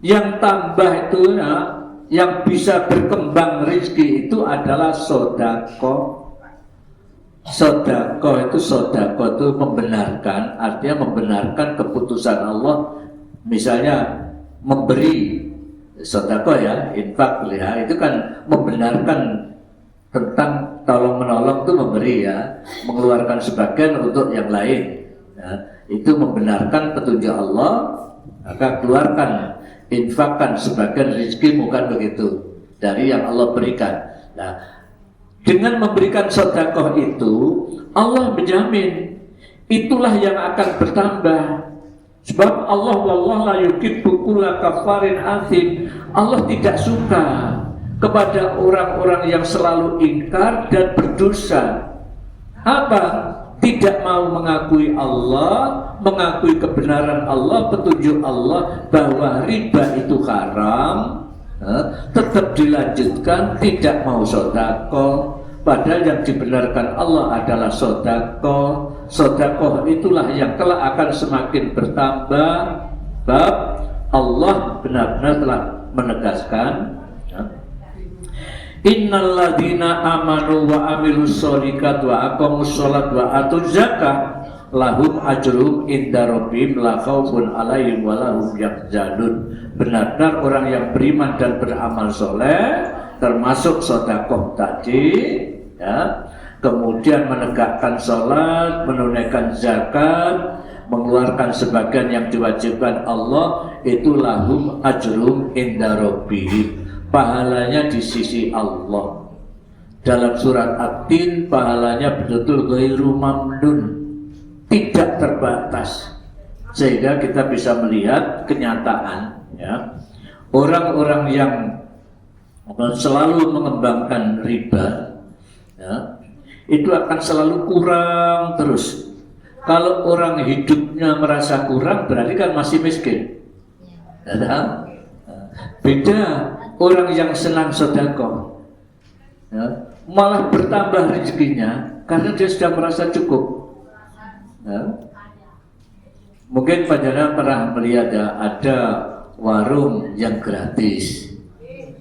yang tambah itu yang bisa berkembang rezeki itu adalah sodakoh. Sodakoh itu membenarkan, artinya membenarkan keputusan Allah. Misalnya memberi sodakoh ya, infak ya, itu kan membenarkan tentang tolong menolong itu memberi ya, mengeluarkan sebagian untuk yang lain ya, itu membenarkan petunjuk Allah, maka keluarkan, infakkan sebagian rezeki, bukan begitu, dari yang Allah berikan. Nah, dengan memberikan sedekah itu Allah menjamin itulah yang akan bertambah. Sebab Allah wallahu la yuhibbu kulla kafarin athim. Allah tidak suka kepada orang-orang yang selalu ingkar dan berdosa. Apa? Tidak mau mengakui Allah, mengakui kebenaran Allah, petunjuk Allah bahwa riba itu haram, tetap dilanjutkan, tidak mau sedekah. Padahal yang dibenarkan Allah adalah sedekah. Sedekah itulah yang kelak akan semakin bertambah. Sebab Allah benar-benar telah menegaskan, innal ladzina amanu wa amilus sholihat wa aqamus sholat wa atuz zakah lahum ajrum inda rabbihim la khaufun 'alaihim wa lahum yahzanun. Benar-benar orang yang beriman dan beramal soleh, termasuk sedekah tadi ya, kemudian menegakkan sholat, menunaikan zakat, mengeluarkan sebagian yang diwajibkan Allah, itu lahum ajrum inda rabbihim, pahalanya di sisi Allah. Dalam surat At-Tin pahalanya betul-betul ghairu mamnun, tidak terbatas, sehingga kita bisa melihat kenyataan ya, orang-orang yang selalu mengembangkan riba ya, itu akan selalu kurang terus. Kalau orang hidupnya merasa kurang, berarti kan masih miskin. Ya, beda orang yang senang sedekah ya, malah bertambah rezekinya karena dia sudah merasa cukup ya. Mungkin panjenengan pernah melihat ya, ada warung yang gratis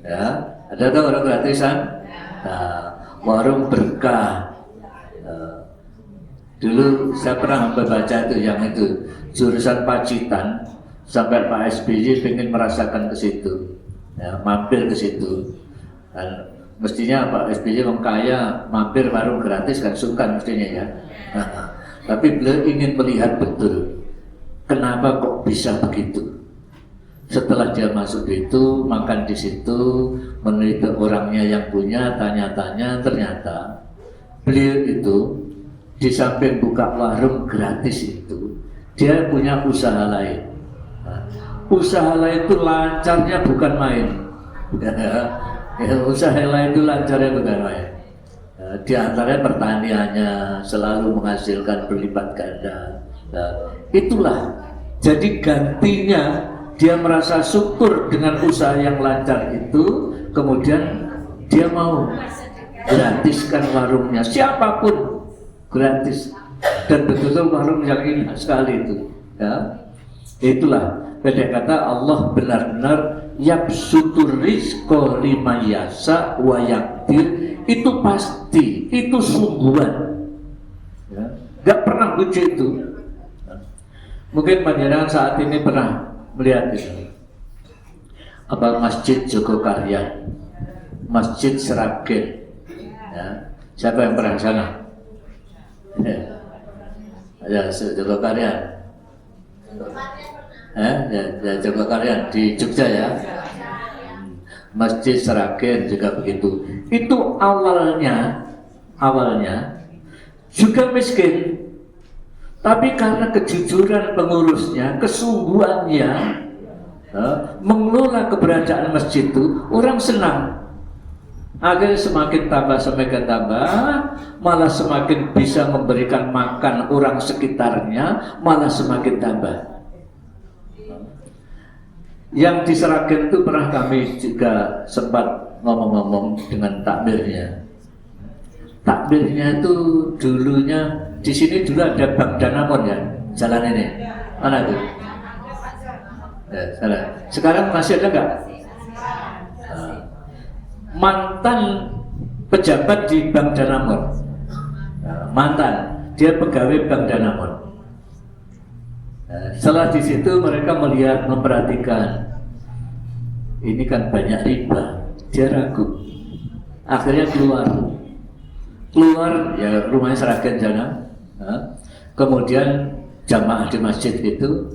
ya, ada tuh warung gratisan, nah, warung berkah. Dulu saya pernah membaca itu, yang itu jurusan Pacitan, sampai Pak SBY ingin merasakan ke situ, ya, mampir ke situ. Dan mestinya Pak SBY orang kaya, mampir warung gratis kan sungkan mestinya ya. Tapi beliau ingin melihat betul kenapa kok bisa begitu. Setelah dia masuk itu, makan di situ, meneliti orangnya yang punya, tanya-tanya, ternyata beliau itu di samping buka warung gratis itu, dia punya usaha lain. Usaha lain itu lancarnya bukan main. Usaha lain itu lancarnya bukan main. Di antaranya pertaniannya selalu menghasilkan berlipat ganda. Itulah jadi gantinya dia merasa syukur dengan usaha yang lancar itu, kemudian dia mau gratiskan warungnya, siapapun gratis, dan betul-betul warung yang indah sekali itu ya. Itulah beda kata Allah benar-benar yabsutur rizqa liman yasha wa yaqdir, itu pasti, itu sungguhan ya. Gak pernah begitu. Mungkin panjenengan saat ini pernah melihat itu apa, Masjid Jogokaryan, Masjid Seragen ya. Siapa yang pernah ke sana? Ya, Jogokaryan. Ya, Jogokaryan di Jogja ya. Masjid Seragen juga begitu. Itu awalnya juga miskin, tapi karena kejujuran pengurusnya, kesungguhannya mengelola keberadaan masjid itu, orang senang. Akhirnya semakin tambah, malah semakin bisa memberikan makan orang sekitarnya, malah semakin tambah. Yang di Seragen itu pernah kami juga sempat ngomong-ngomong dengan takmirnya. Takmirnya itu dulunya di sini dulu ada Bank Danamon ya, Jalan ini. Mana itu? Ya, salah. Sekarang masih ada nggak? Mantan pejabat di Bank Danamon. Mantan, dia pegawai Bank Danamon. Setelah di situ mereka melihat, memperhatikan, ini kan banyak riba, dia ragu. Akhirnya keluar ya rumahnya Seragen sana. Kemudian jamaah di masjid itu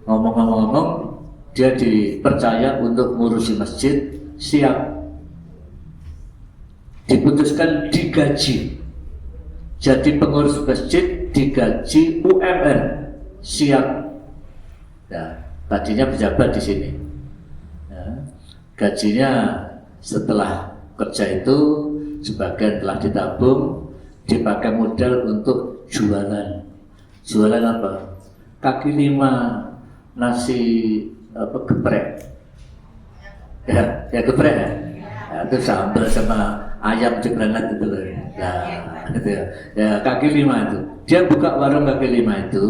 ngomong-ngomong, dia dipercaya untuk ngurusi masjid, siap. Diputuskan digaji. Jadi pengurus masjid digaji UMR, siap. Nah, tadinya pejabat di sini. Nah, gajinya setelah kerja itu sebagian telah ditabung, dipakai modal untuk jualan. Jualan apa? Kaki lima, nasi geprek. Ya geprek ya. Nah, itu sambal sama ayam jebranat itu loh. Nah, gitu ya. Ya kaki lima itu. Dia buka warung kaki lima itu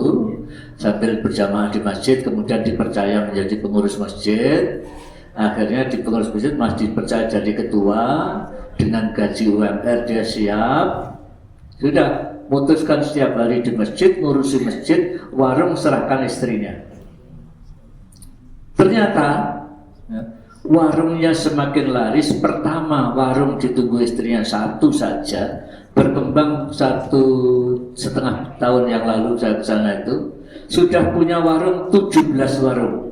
sambil berjamaah di masjid, kemudian dipercaya menjadi pengurus masjid. Akhirnya di pengurus masjid masih dipercaya jadi ketua, dengan gaji UMR dia siap. Sudah memutuskan setiap hari di masjid, ngurusi masjid, warung serahkan istrinya. Ternyata warungnya semakin laris. Pertama warung ditunggu istrinya satu saja, berkembang 1,5 tahun yang lalu saya ke sana itu sudah punya warung 17 warung.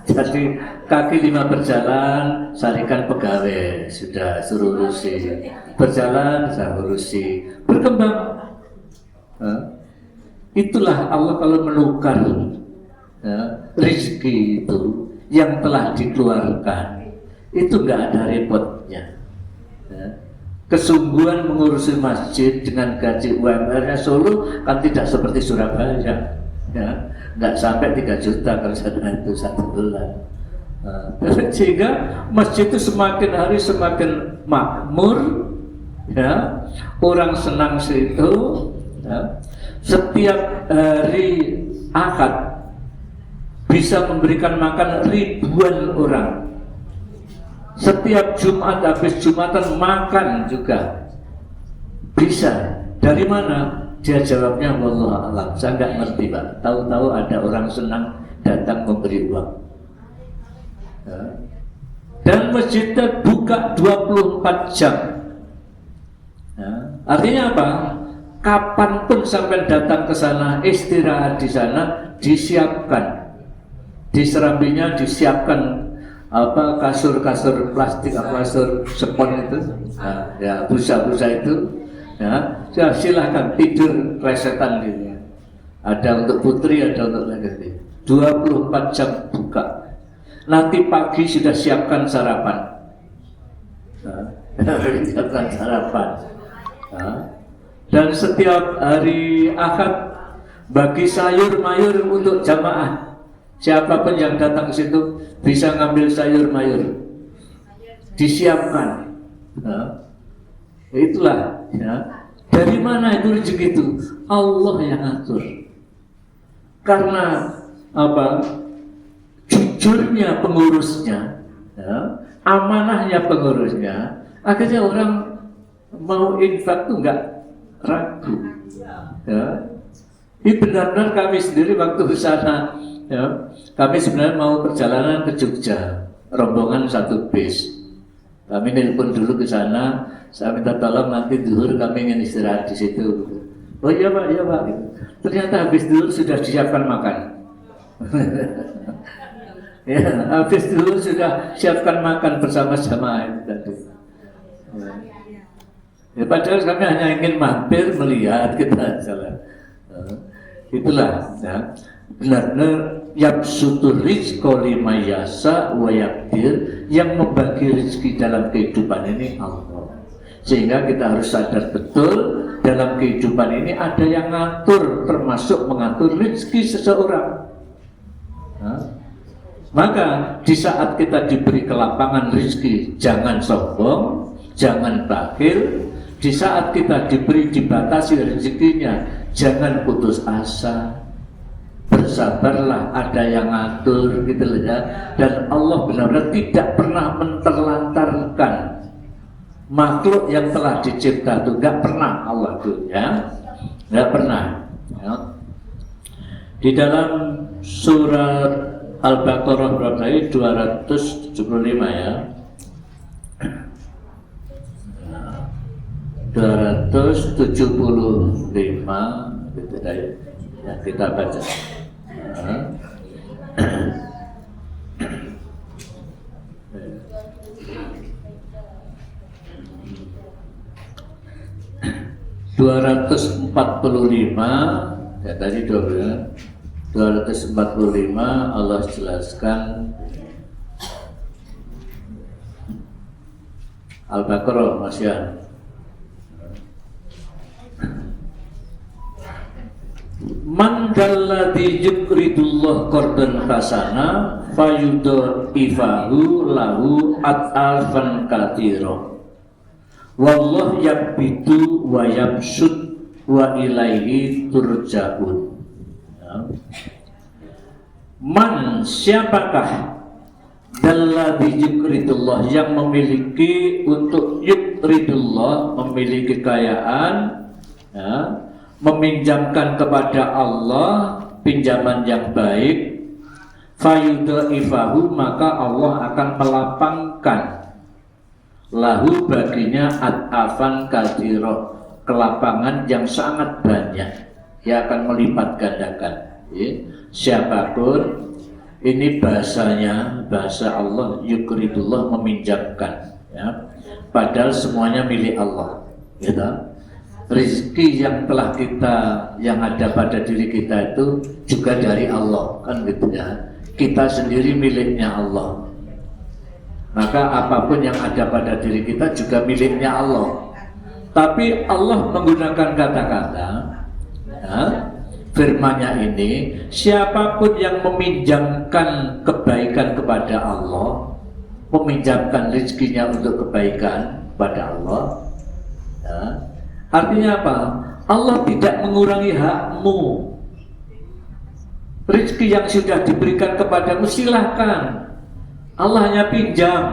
Jadi kaki lima berjalan, sarikan pegawai, sudah suruh urusi, berjalan, saya urusi, berkembang. Itulah Allah kalau menukar rezeki itu yang telah dikeluarkan, itu nggak ada repotnya. Kesungguhan mengurusi masjid dengan gaji UMR-nya Solo kan tidak seperti Surabaya. Nggak sampai 3 juta kalau sana itu 1 bulan. Sehingga masjid itu semakin hari semakin makmur, ya, orang senang situ. Ya. Setiap hari Ahad bisa memberikan makan ribuan orang. Setiap Jumat habis Jumatan makan juga bisa. Dari mana? Dia jawabnya wallahu a'lam, saya nggak ngerti Pak. Tahu-tahu ada orang senang datang memberi uang. Ya. Dan masjidnya buka 24 jam. Ya. Artinya apa? Kapanpun sampai datang ke sana, istirahat di sana, disiapkan. Di serambinya disiapkan kasur-kasur plastik, kasur spon itu, ya busa-busa itu. Ya, silahkan tidur resetan gitu. Ada untuk putri, ada untuk laki-laki. 24 jam buka. Nanti pagi sudah siapkan sarapan. Siapkan sarapan. Dan setiap hari Ahad bagi sayur mayur untuk jamaah. Siapapun yang datang ke situ bisa ngambil sayur mayur. Disiapkan. Itulah, ya. Dari mana itu rezeki itu? Allah yang atur. Karena apa? Jujurnya pengurusnya, ya, amanahnya pengurusnya, akhirnya orang mau infak itu enggak ragu. Ya. Ini benar-benar kami sendiri waktu ke sana, ya, kami sebenarnya mau perjalanan ke Jogja, rombongan 1 bis. Kami nelpon dulu ke sana, saya minta tolong nanti zuhur kami ingin istirahat di situ. Oh iya Pak, iya Pak. Ternyata habis zuhur sudah disiapkan makan. Ya, habis zuhur sudah siapkan makan bersama jamaah itu tadi. Ya, padahal kami hanya ingin mampir melihat kita jalan. Itulah, ya. Benar-benar yabsutur rizqa liman yasha wa yaqdir, yang membagi rezeki dalam kehidupan ini Allah. Sehingga kita harus sadar betul dalam kehidupan ini ada yang ngatur, termasuk mengatur rezeki seseorang. Maka di saat kita diberi kelapangan rezeki, jangan sombong, jangan bakhil. Di saat kita dibatasi rezekinya, jangan putus asa, bersabarlah, ada yang ngatur gitu loh ya. Dan Allah benar-benar tidak pernah menterlantarkan makhluk yang telah dicipta itu, nggak pernah Allah itu ya, nggak pernah ya. Di dalam surat Al-Baqarah berapa ini? 275 ya. 275 gitu ya, kita baca. ...245 ya tadi 245 Allah jelaskan Al-Baqarah Mas ya. Man dalladzi yukridullah qardan hasana fayudhifahu lahu at'afan katsira. Wallah yabbitu wa yabsud wa ilaihi turja'un. Ya. Man, siapakah dalladzi yukridullah, yang memiliki untuk yukridullah, memiliki kekayaan ya, meminjamkan kepada Allah pinjaman yang baik, fayudhifahu, maka Allah akan melapangkan lahu baginya at'afan katsira, kelapangan yang sangat banyak, ia akan melipat gandakan ya. Siapapun, ini bahasanya, bahasa Allah, yukridullah, meminjamkan ya. Padahal semuanya milik Allah gitu. Rezeki yang telah kita, yang ada pada diri kita itu juga dari Allah kan gitu ya. Kita sendiri miliknya Allah, maka apapun yang ada pada diri kita juga miliknya Allah. Tapi Allah menggunakan kata-kata ya, firman-Nya ini, siapapun yang meminjamkan kebaikan kepada Allah, meminjamkan rezekinya untuk kebaikan kepada Allah ya, artinya apa? Allah tidak mengurangi hakmu. Rezeki yang sudah diberikan kepadamu silahkan, Allah hanya pinjam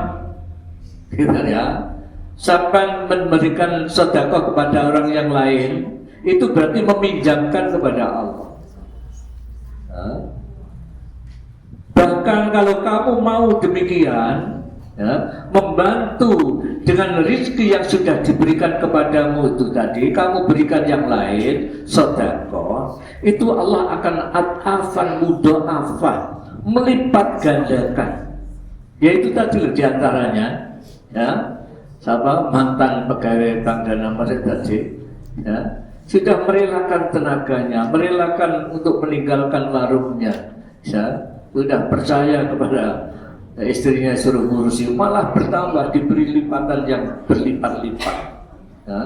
gitu ya. Sampai memberikan sedekah kepada orang yang lain, itu berarti meminjamkan kepada Allah ya. Bahkan kalau kamu mau demikian ya, membantu dengan rezeki yang sudah diberikan kepadamu itu tadi, kamu berikan yang lain, sedekah, itu Allah akan at'afan mudha'afan, melipat gandakan. Yaitu tadi diantaranya ya, siapa mantan pegawai Bank Danamon tadi ya, sudah merelakan tenaganya, merelakan untuk meninggalkan warungnya ya, sudah percaya kepada istrinya, suruh ngurusi, malah bertambah, diberi lipatan yang berlipat-lipat ya.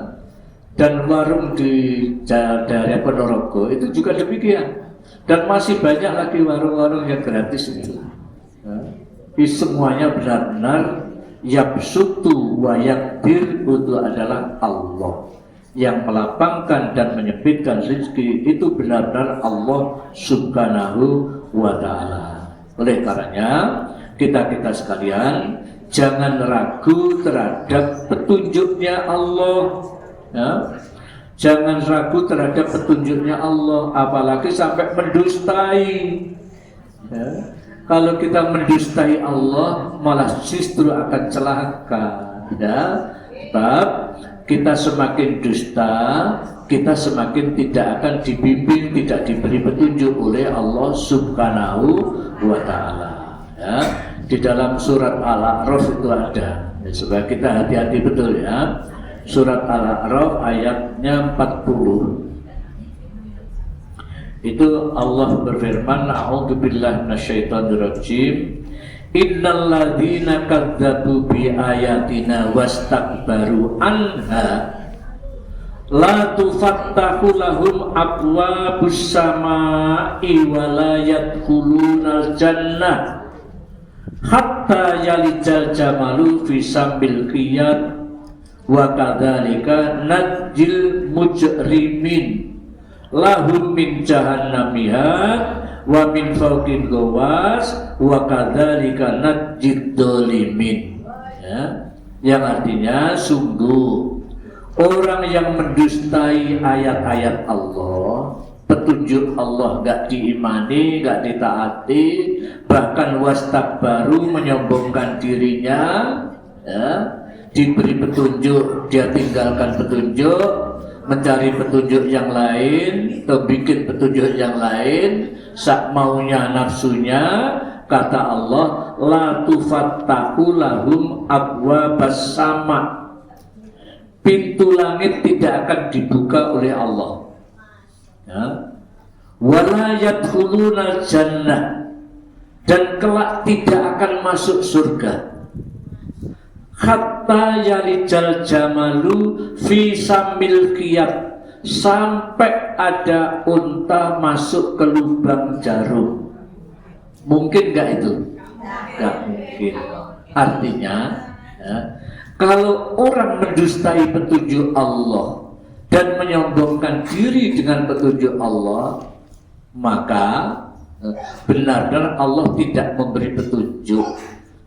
Dan warung di daerah Ponorogo itu juga demikian, dan masih banyak lagi warung-warung yang gratis itu ya. Semuanya benar-benar yabsutu wa yakdir, itu adalah Allah yang melapangkan dan menyempitkan rezeki, itu benar-benar Allah subhanahu wa ta'ala. Oleh karenanya kita sekalian jangan ragu terhadap petunjuknya Allah ya. Jangan ragu terhadap petunjuknya Allah, apalagi sampai mendustai ya. Kalau kita mendustai Allah malah justru akan celaka ya. Sebab kita semakin dusta, kita semakin tidak akan dibimbing, tidak diberi petunjuk oleh Allah subhanahu wa ta'ala ya. Di dalam surat Al-A'raf itu ada ya, supaya kita hati-hati betul ya. Surat Al-A'raf ayatnya 40 itu Allah berfirman, a'udzubillahi minasyaitonirrajim, innal ladzina kadzdzabu bi ayatina wastakbaru anha la tufattahu lahum abwabus samaa'i wa la yadkhulunal jannah hatta yalijal jamalu fi sambil qiyad wa kadzalika najil mujrimin lahum min jahannamihad wa min fawqin gawas wa kadzalika najjid dzalimin. Ya, yang artinya sungguh orang yang mendustai ayat-ayat Allah, petunjuk Allah gak diimani, gak ditaati, bahkan wastakbaru, menyombongkan dirinya, ya, diberi petunjuk dia tinggalkan petunjuk, mencari petunjuk yang lain atau bikin petunjuk yang lain sak maunya nafsunya. Kata Allah, la tufattahu lahum abwabas sama, pintu langit tidak akan dibuka oleh Allah, ya. Wala yadkhuluna jannah, dan kelak tidak akan masuk surga, hatta yalijal jamalu fi samil khiyat, sampai ada unta masuk ke lubang jarum. Mungkin nggak itu? Nggak mungkin. Artinya, ya, kalau orang mendustai petunjuk Allah dan menyombongkan diri dengan petunjuk Allah, maka benar-benar Allah tidak memberi petunjuk,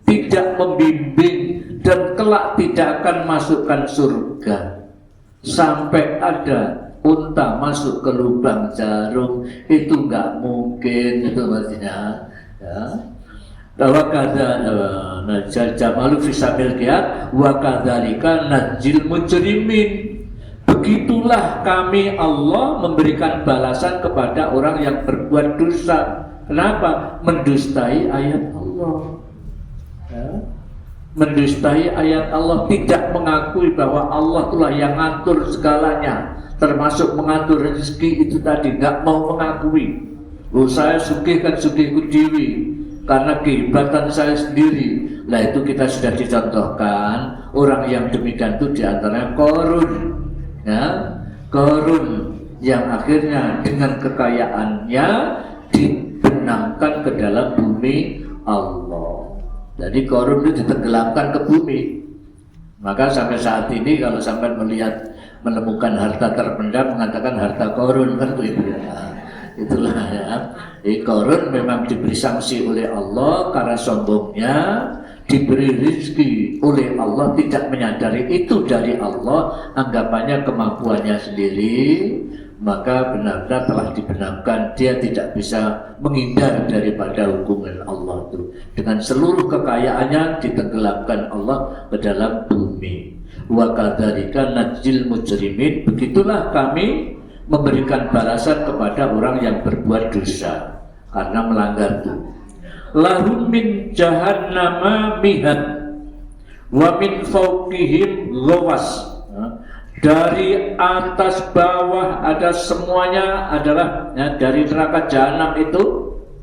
tidak membimbing, dan kelak tidak akan masukkan surga. Sampai ada unta masuk ke lubang jarum, itu nggak mungkin, itu maksudnya. Ya. Bahwa najal jamalu fisamil qiyat wa kadzalika najil mujrimin. Begitulah kami Allah memberikan balasan kepada orang yang berbuat dosa. Kenapa? Mendustai ayat Allah, ya. Mendustai ayat Allah, tidak mengakui bahwa Allah itulah yang ngatur segalanya, termasuk mengatur rezeki itu tadi, nggak mau mengakui. Oh, saya sugihkan sugihku dewi karena kehebatan saya sendiri. Nah, itu kita sudah dicontohkan orang yang demikian itu diantaranya Qarun, ya, Qarun yang akhirnya dengan kekayaannya dibenamkan ke dalam bumi Allah. Jadi Qarun itu ditenggelamkan ke bumi. Maka sampai saat ini kalau sampai menemukan harta terpendam, mengatakan harta Qarun, kan begitu ya. Itulah, ya. Qarun memang diberi sanksi oleh Allah karena sombongnya, diberi rezeki oleh Allah, tidak menyadari itu dari Allah, anggapannya kemampuannya sendiri, maka benar-benar telah dibenamkan, dia tidak bisa menghindar daripada hukuman Allah itu. Dengan seluruh kekayaannya ditenggelamkan Allah ke dalam bumi. Wa kadzalika najzil mujrimin, begitulah kami memberikan balasan kepada orang yang berbuat dosa karena melanggar itu. Lahum min jahannama mihad wa min fawqihim ghawas, dari atas bawah ada semuanya adalah, ya, dari neraka jahanam itu,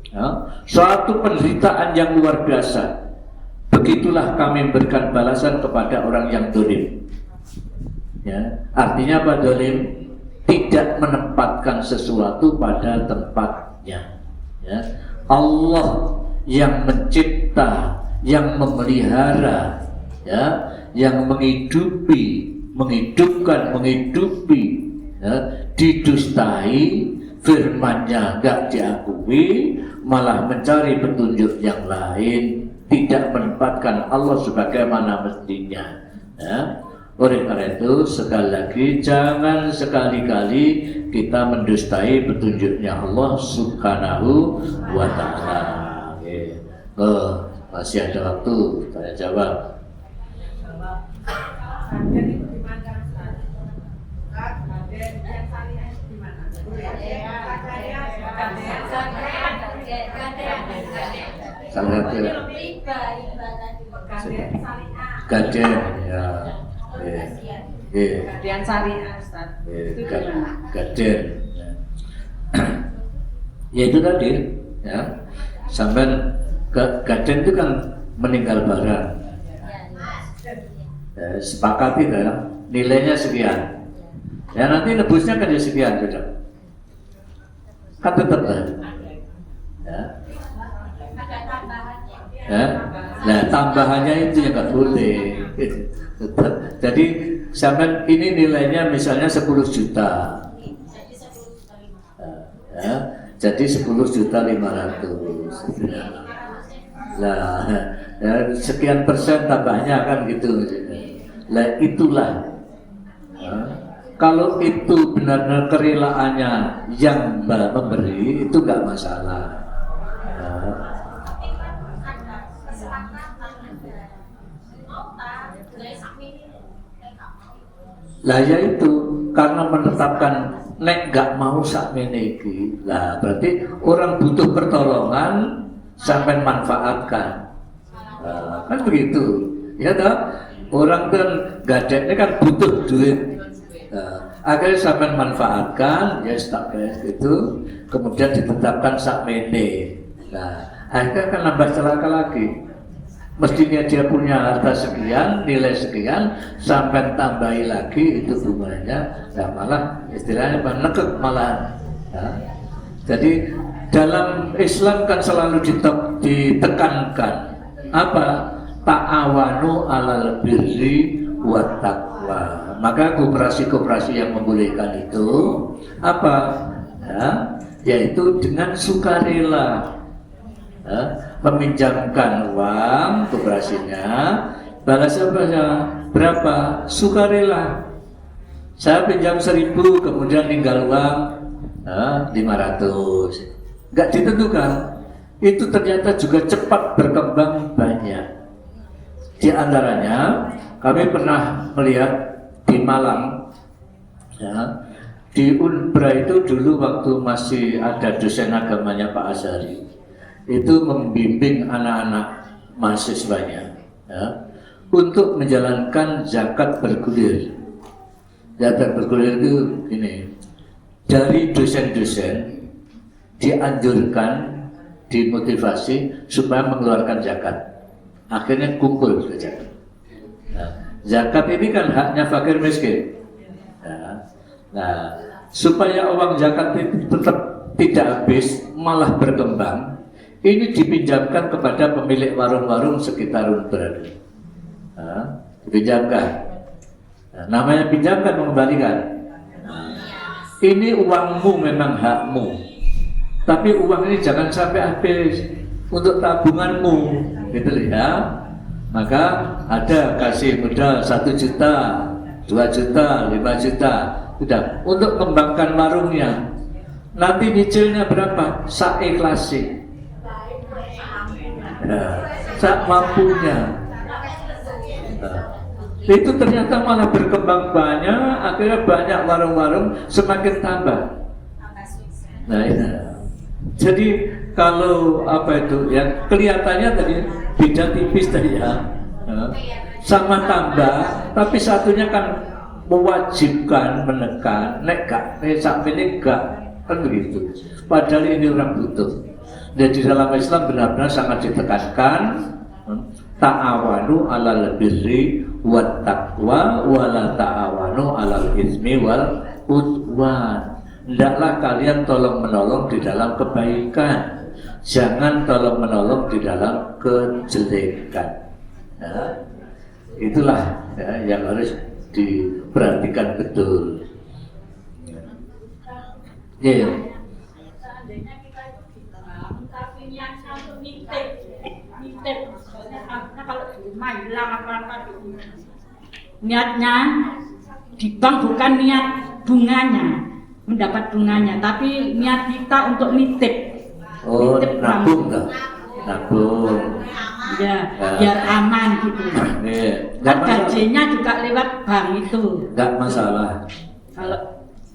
ya, suatu penderitaan yang luar biasa. Begitulah kami memberikan balasan kepada orang yang zalim, ya. Artinya apa zalim? Tidak menempatkan sesuatu pada tempatnya, ya. Allah yang mencipta, yang memelihara, ya, yang menghidupkan, ya, didustai, firman-Nya gak diakui, malah mencari petunjuk yang lain, tidak menempatkan Allah sebagaimana mestinya, ya. Oleh karena itu sekali lagi jangan sekali-kali kita mendustai petunjuknya Allah Subhanahu wa ta'ala. Masih ada waktu, saya jawab. Gaden, ya. Gaden syariah, Ustaz. Gaden. Ya itu tadi, ya. Sampai gaden itu kan meninggal barang. Ya, sepakati ya, nilainya sekian. Ya nanti nebusnya kan sekian, sudah. Kan tetap lah. Ya. Ya. Nah tambahannya itu yang nggak boleh. Jadi sampai ini nilainya misalnya 10 juta. Ya, jadi 10.500.000. Lah, ya, sekian persen tambahnya kan gitu. Lah itulah. Ya, kalau itu benar-benar kerelaannya yang memberi itu nggak masalah. Ya. Lah ya itu karena menetapkan nek gak mau sakmene iki. Lah berarti orang butuh pertolongan sampai manfaatkan. Nah, kan begitu. Ya toh? Orang kan gadeknya kan butuh duit. Nah, akhirnya sampai manfaatkan ya tak itu kemudian ditetapkan sakmene. Nah, akhirnya kan nambah celaka lagi. Mestinya dia punya harta sekian, nilai sekian, sampai tambahi lagi itu bunganya, nah malah istilahnya menekek malah. Ya. Jadi dalam Islam kan selalu ditekankan apa? Ta'awanu alal birri wat taqwa. Maka koperasi-koperasi yang membolehkan itu apa? Ya, yaitu dengan sukarela. Ya, meminjamkan uang koperasinya, balasnya berapa? Sukarela. Saya pinjam 1.000, kemudian tinggal uang 500. Nggak ditentukan. Itu ternyata juga cepat berkembang banyak. Di antaranya kami pernah melihat di Malang, ya, di Unbra itu dulu waktu masih ada dosen agamanya Pak Azhari, itu membimbing anak-anak mahasiswanya ya, untuk menjalankan zakat bergulir. Zakat bergulir itu ini dari dosen-dosen dianjurkan, dimotivasi supaya mengeluarkan zakat. Akhirnya kumpul ke zakat. Nah, zakat ini kan haknya fakir miskin. Ya. Nah, supaya uang zakat itu tetap tidak habis, malah berkembang, ini dipinjamkan kepada pemilik warung-warung sekitar Unbra. Nah, dipinjamkan. Nah, namanya pinjamkan, mengembalikan. Nah, ini uangmu memang hakmu, tapi uang ini jangan sampai habis untuk tabunganmu, gitu ya. Maka ada kasih modal 1 juta, 2 juta, 5 juta, sudah untuk kembangkan warungnya. Nanti nyicilnya berapa? Saiklasi. Nah, sak mampunya. Nah, itu ternyata malah berkembang banyak, akhirnya banyak warung-warung semakin tambah. Nah, ini. Jadi kalau apa itu ya kelihatannya tadi beda tipis tadi ya, sama tambah, tapi satunya kan mewajibkan menekan, nek gak, sampai gak kan begitu. Padahal ini orang butuh. Jadi dalam Islam benar-benar sangat ditekankan ta'awanu alal birri wat taqwa wala ta'awanu alal ismi wal udwan. Hendaklah kalian tolong menolong di dalam kebaikan, jangan tolong menolong di dalam kejelekan. Ya, itulah ya, yang harus diperhatikan betul. Ya. Seandainya kita itu diterang, tapi niatnya untuk nitip, karena kalau di rumah hilang apa-apa di rumah. Niatnya di bank bukan niat bunganya, mendapat bunganya, tapi niat kita untuk nitip. Oh, nitip nabung tak? Nabung. Ya, biar aman gitu. Kan gajinya juga lewat bank itu. Enggak masalah. Kalau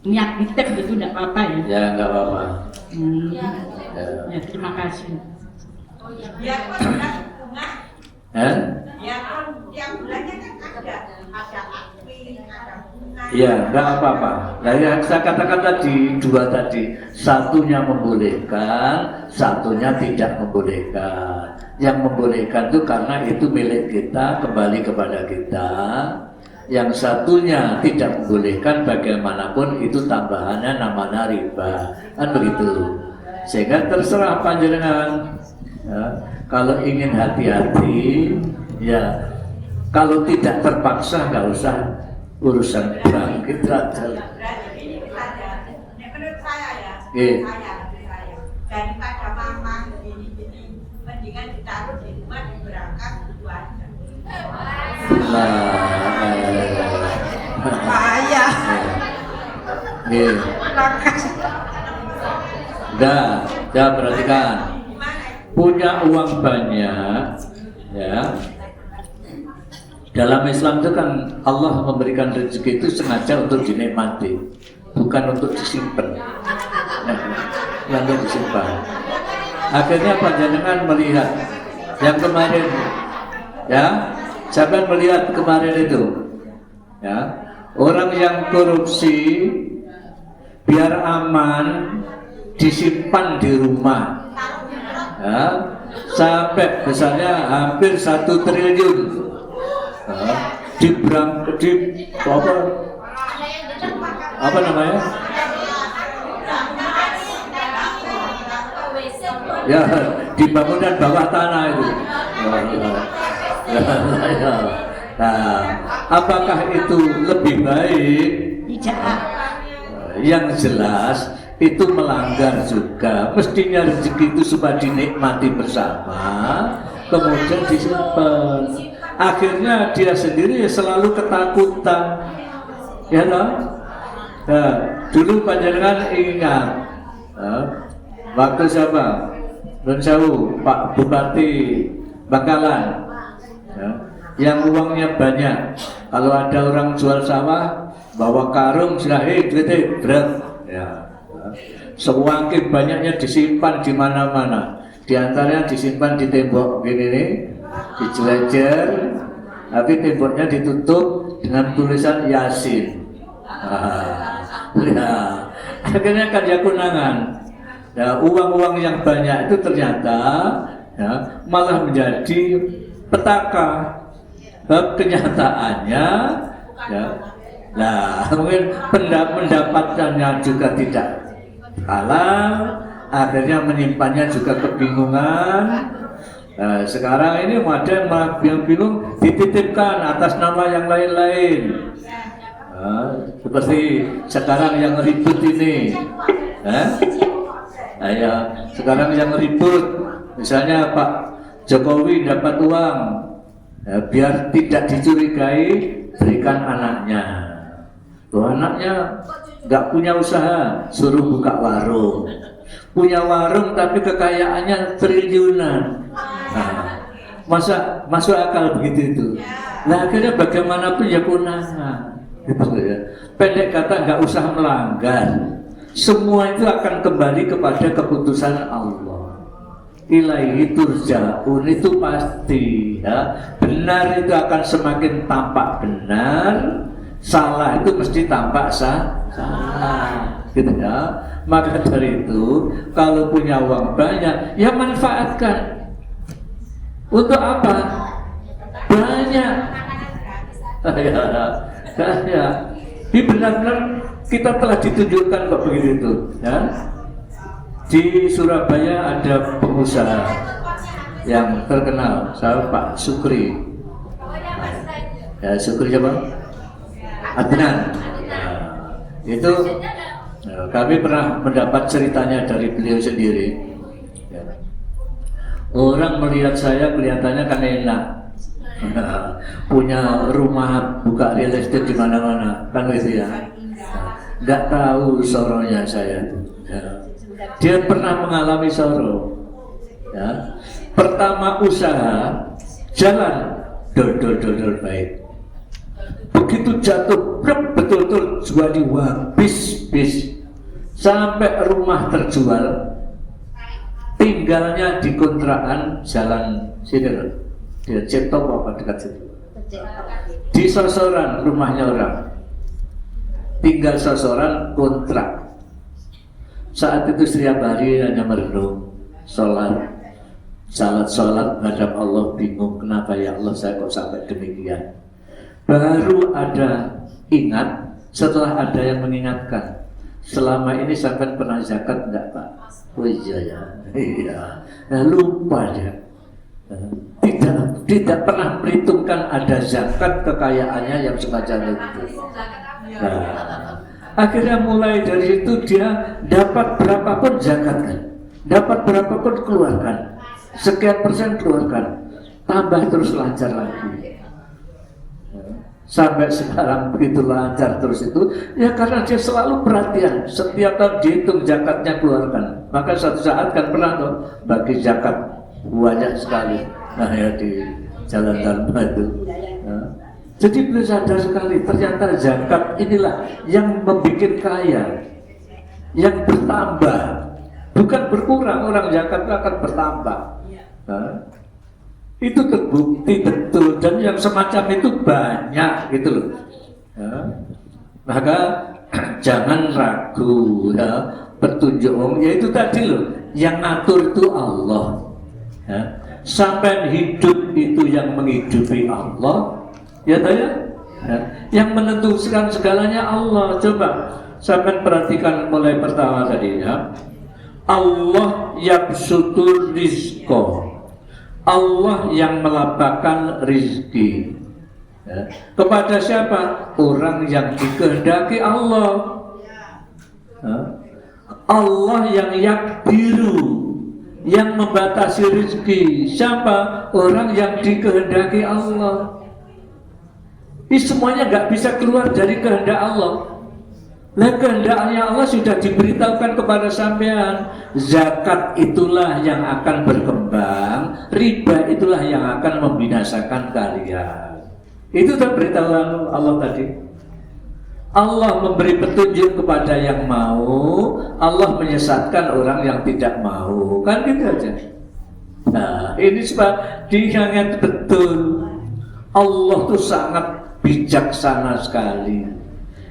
niat nitip itu enggak apa-apa ya? Ya, enggak apa-apa. Ya, terima kasih. Biar pun bunga, biar pun tiap bulannya kan ada aktif, ada bunga. Iya, enggak apa-apa. Nah, yang saya katakan tadi, dua tadi, satunya membolehkan, satunya tidak membolehkan. Yang membolehkan itu karena itu milik kita, kembali kepada kita. Yang satunya tidak membolehkan, bagaimanapun itu tambahannya namanya riba, kan begitu. Sehingga terserah panjenengan. Ya, kalau ingin hati-hati, ya kalau tidak terpaksa nggak usah urusan bank, gitu aja. Berarti ini ada, menurut saya ya, Iya. saya daripada mama gini mendingan ditaruh di rumah berangkat keluarga. Bahaya. Dah perhatikan. Punya uang banyak, ya. Dalam Islam itu kan Allah memberikan rezeki itu sengaja untuk dinikmati, bukan untuk disimpan. Yang untuk disimpan. Akhirnya panjenengan melihat yang kemarin, ya, siapa melihat kemarin itu, ya, orang yang korupsi biar aman disimpan di rumah, ya, sampai besarnya hampir 1 triliun, ya, apa namanya? Ya, dibangunan bawah tanah itu. Nah, apakah itu lebih baik? Tidak. Yang jelas itu melanggar juga. Mestinya rezeki itu supaya dinikmati bersama, kemudian disimpan. Akhirnya dia sendiri selalu ketakutan. Ya toh? Nah, dulu panjenengan ingat, waktu siapa? Nun Sewu, Pak Bupati Bangkalan, ya, yang uangnya banyak. Kalau ada orang jual sawah, bawa karung, silahkan duitnya berat, ya. Sewangki banyaknya disimpan di mana-mana. Di antaranya disimpan di tembok gini nih, dijelejer, tapi temboknya ditutup dengan tulisan Yasin. Ya, akhirnya kan dia kunangan. Ya, uang-uang yang banyak itu ternyata, ya, malah menjadi petaka. Kenyataannya, ya, nah mungkin pendapatannya juga tidak halal, akhirnya menyimpannya juga kebingungan. Nah, sekarang ini ada yang bingung dititipkan atas nama yang lain-lain. Nah, seperti sekarang yang ribut ini, ya, sekarang yang ribut, misalnya Pak Jokowi dapat uang, ya, biar tidak dicurigai, berikan anaknya. Tuh, anaknya nggak punya usaha, suruh buka warung. Punya warung tapi kekayaannya triliunan. Nah, masa masuk akal begitu itu? Nah, akhirnya bagaimanapun ya kunangan. Gitu ya. Pendek kata nggak usah melanggar. Semua itu akan kembali kepada keputusan Allah. Ilaihi turja'un, itu pasti, ya. Benar itu akan semakin tampak benar, salah itu mesti tampak salah, gitu ya. Maka dari itu, kalau punya uang banyak, ya manfaatkan. Untuk apa? Banyak. Ya. Ini benar-benar kita telah ditunjukkan kok begitu itu, ya. Di Surabaya ada pengusaha yang terkenal, saya Pak Sukri. Ya, Sukri siapa? Adnan. Nah, itu kami pernah mendapat ceritanya dari beliau sendiri. Ya. Orang melihat saya kelihatannya kan enak. Punya rumah, buka real estate di mana-mana, kan gitu ya. Nggak tahu soronya saya. Ya. Dia pernah mengalami soro. Ya. Pertama usaha jalan, dol baik. Begitu jatuh, betul-betul jual di bis, sampai rumah terjual, tinggalnya di kontrakan jalan sini loh. Dia Cipto apa dekat situ. Di Sosoran rumahnya orang. Tinggal Sosoran kontrak. Saat itu setiap hari hanya merenung, sholat menghadap Allah, bingung kenapa ya Allah saya kok sampai demikian. Baru ada ingat setelah ada yang mengingatkan. Selama ini sampai pernah zakat enggak Pak? Oh iya. Nah, lupa dia. Tidak pernah perhitungkan ada zakat kekayaannya yang semacam itu. Nah, akhirnya mulai dari itu dia dapat berapapun zakat kan, dapat berapa pun keluarkan, sekian persen keluarkan, tambah terus lancar lagi. Sampai sekarang begitu lancar terus itu, ya karena dia selalu perhatian, setiap tahun dihitung zakatnya keluarkan. Maka suatu saat kan pernah tuh bagi zakat banyak sekali, nah ya di Jalan Dharma itu. Nah, jadi beliau sadar sekali, ternyata zakat inilah yang membuat kaya, yang bertambah, bukan berkurang. Orang zakat itu akan bertambah. Nah, itu terbukti betul, dan yang semacam itu banyak gitu loh. Ya. Maka jangan ragu ya, petunjuk ya itu tadi loh, yang ngatur itu Allah. Ya. Sampai hidup itu yang menghidupi Allah, ya ya. Yang menentukan segalanya Allah. Coba sampai perhatikan mulai pertama tadi ya. Allah yabsutur rizqa, Allah yang melapangkan rizki ya. Kepada siapa? Orang yang dikehendaki Allah ya. Allah yang yakdiru, yang membatasi rizki. Siapa? Orang yang dikehendaki Allah. Ini semuanya nggak bisa keluar dari kehendak Allah. Nah, kehendaknya Allah sudah diberitahukan kepada sampean. Zakat itulah yang akan berkembang, riba itulah yang akan membinasakan kalian. Itu beritahuan Allah tadi. Allah memberi petunjuk kepada yang mau, Allah menyesatkan orang yang tidak mau. Kan gitu aja. Nah, ini sebab diingat betul. Allah itu sangat bijaksana sekali.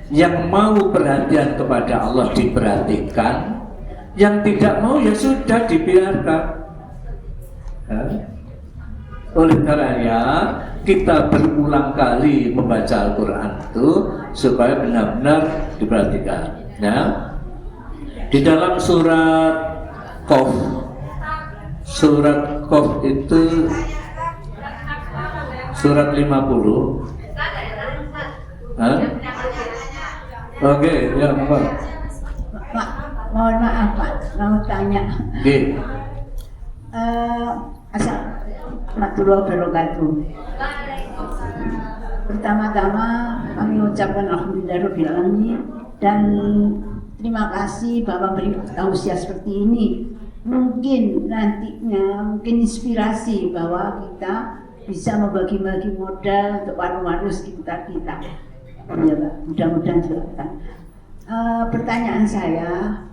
Yang mau perhatian kepada Allah diperhatikan, yang tidak mau ya sudah dibiarkan. Oleh karenanya kita berulang kali membaca Al-Quran itu supaya benar-benar diperhatikan. Ya. Di dalam surat Qaf itu surat 50. Oke, ya Pak. Pak, mohon maaf Pak, mau tanya. Oke. Assalamualaikum wabarakatuh. Pertama-tama kami ucapkan alhamdulillah alamin dan terima kasih Bapak beri tausiah seperti ini. Mungkin nantinya inspirasi bahwa kita bisa membagi-bagi modal untuk warung-warung sekitar kita. Ya Pak, mudah-mudahan juga. Pertanyaan saya,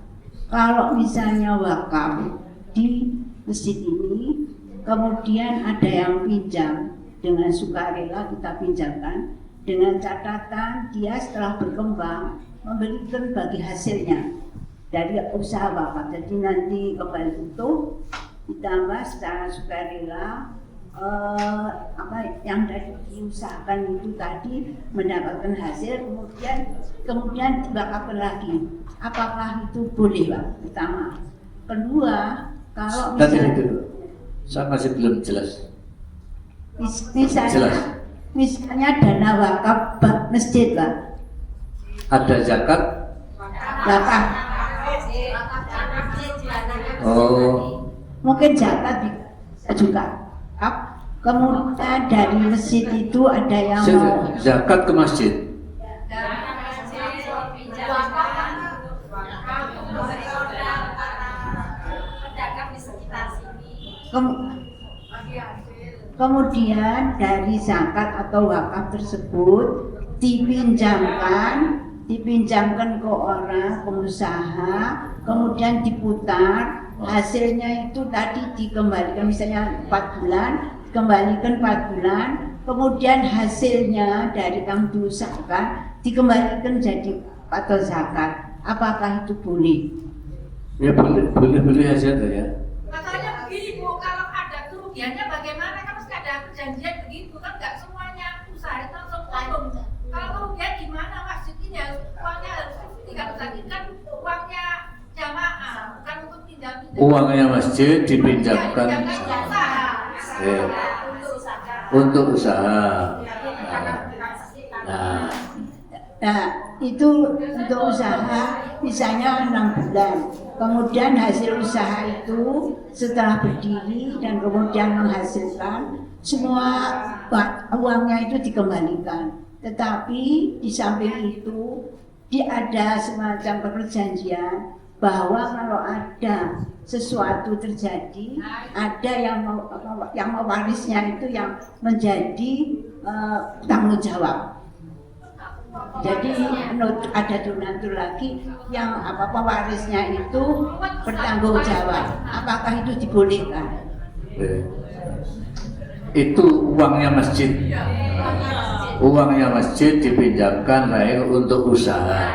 kalau misalnya wakaf di masjid ini, kemudian ada yang pinjam dengan sukarela kita pinjamkan, dengan catatan dia setelah berkembang memberikan bagi hasilnya dari usaha wakaf. Jadi nanti kembali utuh ditambah secara sukarela. Yang dari diusahakan itu tadi mendapatkan hasil, kemudian dibakarkan lagi. Apakah itu boleh Pak? Pertama. Kedua, kalau saya masih belum jelas. Misalnya dana wakaf masjid Pak. Ada zakat? Wakaf. Oh. Mungkin zakat juga. Kemudian dari masjid itu ada yang mau zakat ke masjid. Kemudian dari zakat atau wakaf tersebut dipinjamkan ke orang pengusaha, kemudian diputar. Hasilnya itu tadi dikembalikan, misalnya 4 bulan, dikembalikan 4 bulan, kemudian hasilnya dari yang diusahakan dikembalikan jadi atau zakat. Apakah itu boleh? Ya boleh aja tuh ya. Katanya begini Bu, kalau ada kerugiannya bagaimana? Kan mesti ada perjanjian begitu kan, nggak semuanya usaha itu langsung untung. Kalau kerugian gimana? Masjid ini uangnya harus dikatakan uangnya jamaah, bukan untuk pinjam-pinjam. Uangnya masjid dipinjamkan untuk usaha. Nah, Nah, itu untuk usaha misalnya 6 bulan. Kemudian hasil usaha itu setelah berdiri dan kemudian menghasilkan, semua uangnya itu dikembalikan. Tetapi di samping itu ada semacam perjanjian bahwa kalau ada sesuatu terjadi, ada yang mewarisnya itu yang menjadi tanggung jawab. Jadi ada donatur lagi yang pewarisnya itu bertanggung jawab. Apakah itu dibolehkan? Itu uangnya masjid. Uangnya masjid dipinjamkan untuk usaha.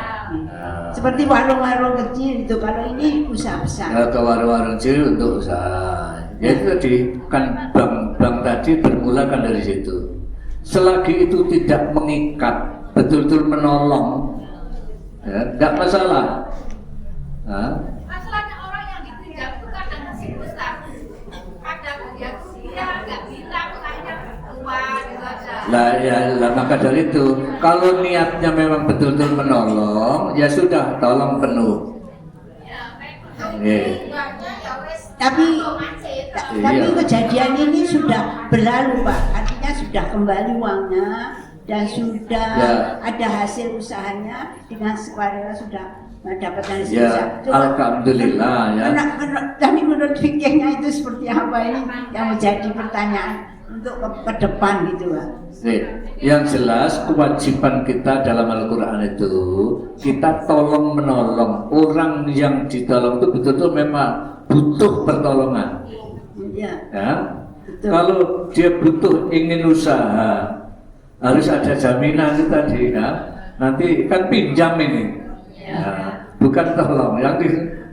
Seperti warung-warung kecil itu, kalau ini usaha besar. Ke warung-warung kecil untuk usaha. Ya itu tadi kan bank tadi bermula kan dari situ. Selagi itu tidak mengikat, betul-betul menolong, ya, nggak masalah. Masalahnya orang yang dipinjam itu kadang masih besar, kadang dia nggak bilang, usahanya keluar gitu aja. Lah maka dari itu, kalau niatnya memang betul-betul menolong, ya sudah, tolong penuh. Tapi kejadian ini sudah berlalu, Pak. Artinya sudah kembali uangnya dan sudah ada hasil usahanya dengan sukarela sudah mendapatkan hasil usaha. Alhamdulillah ya. Tapi menurut fikirnya itu seperti apa ini yang menjadi pertanyaan untuk ke depan gitu, Pak. Yang jelas kewajiban kita dalam Al-Quran itu kita tolong menolong. Orang yang ditolong itu betul-betul memang butuh pertolongan. Ya. Kalau dia butuh ingin usaha, harus ada jaminan itu tadi ya. Nanti kan pinjam ini, ya, bukan tolong,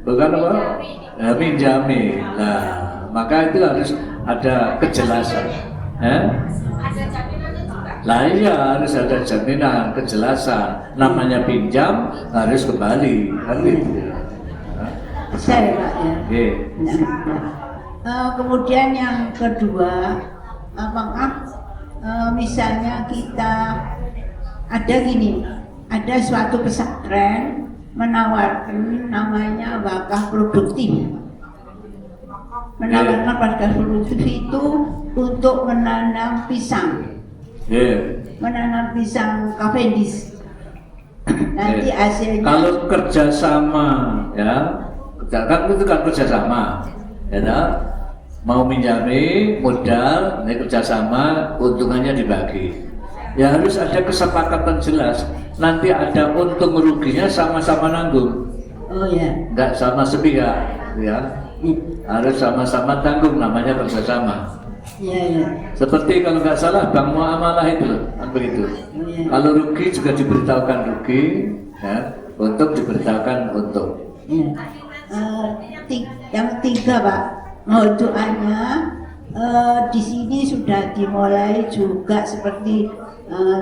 bukan apa? Ya, pinjami. Nah, maka itu harus ada kejelasan. Ada jaminannya juga. Lah iya harus ada jaminan, kejelasan. Namanya pinjam harus kembali, kan gitu. Saya Pak ya. Kemudian yang kedua, apakah misalnya kita ada suatu pesantren menawarkan namanya wakaf produktif. Menawarkan wakaf produktif itu untuk menanam pisang. Menanam pisang Cavendish. Nanti hasilnya kalau kerjasama ya, kan itu kan kerjasama, ya mau minjami modal, kerjasama, untungannya dibagi. Ya harus ada kesepakatan jelas. Nanti ada untung ruginya sama-sama nanggung. Oh ya. Enggak sama sepihak, ya. Harus sama-sama tanggung, namanya kerjasama. Iya. Seperti kalau nggak salah bank muamalah itu, kan begitu. Iya. Kalau rugi juga diberitahukan rugi, ya, untung diberitahukan untung. Iya. Yang ketiga, Pak, doanya di sini sudah dimulai juga seperti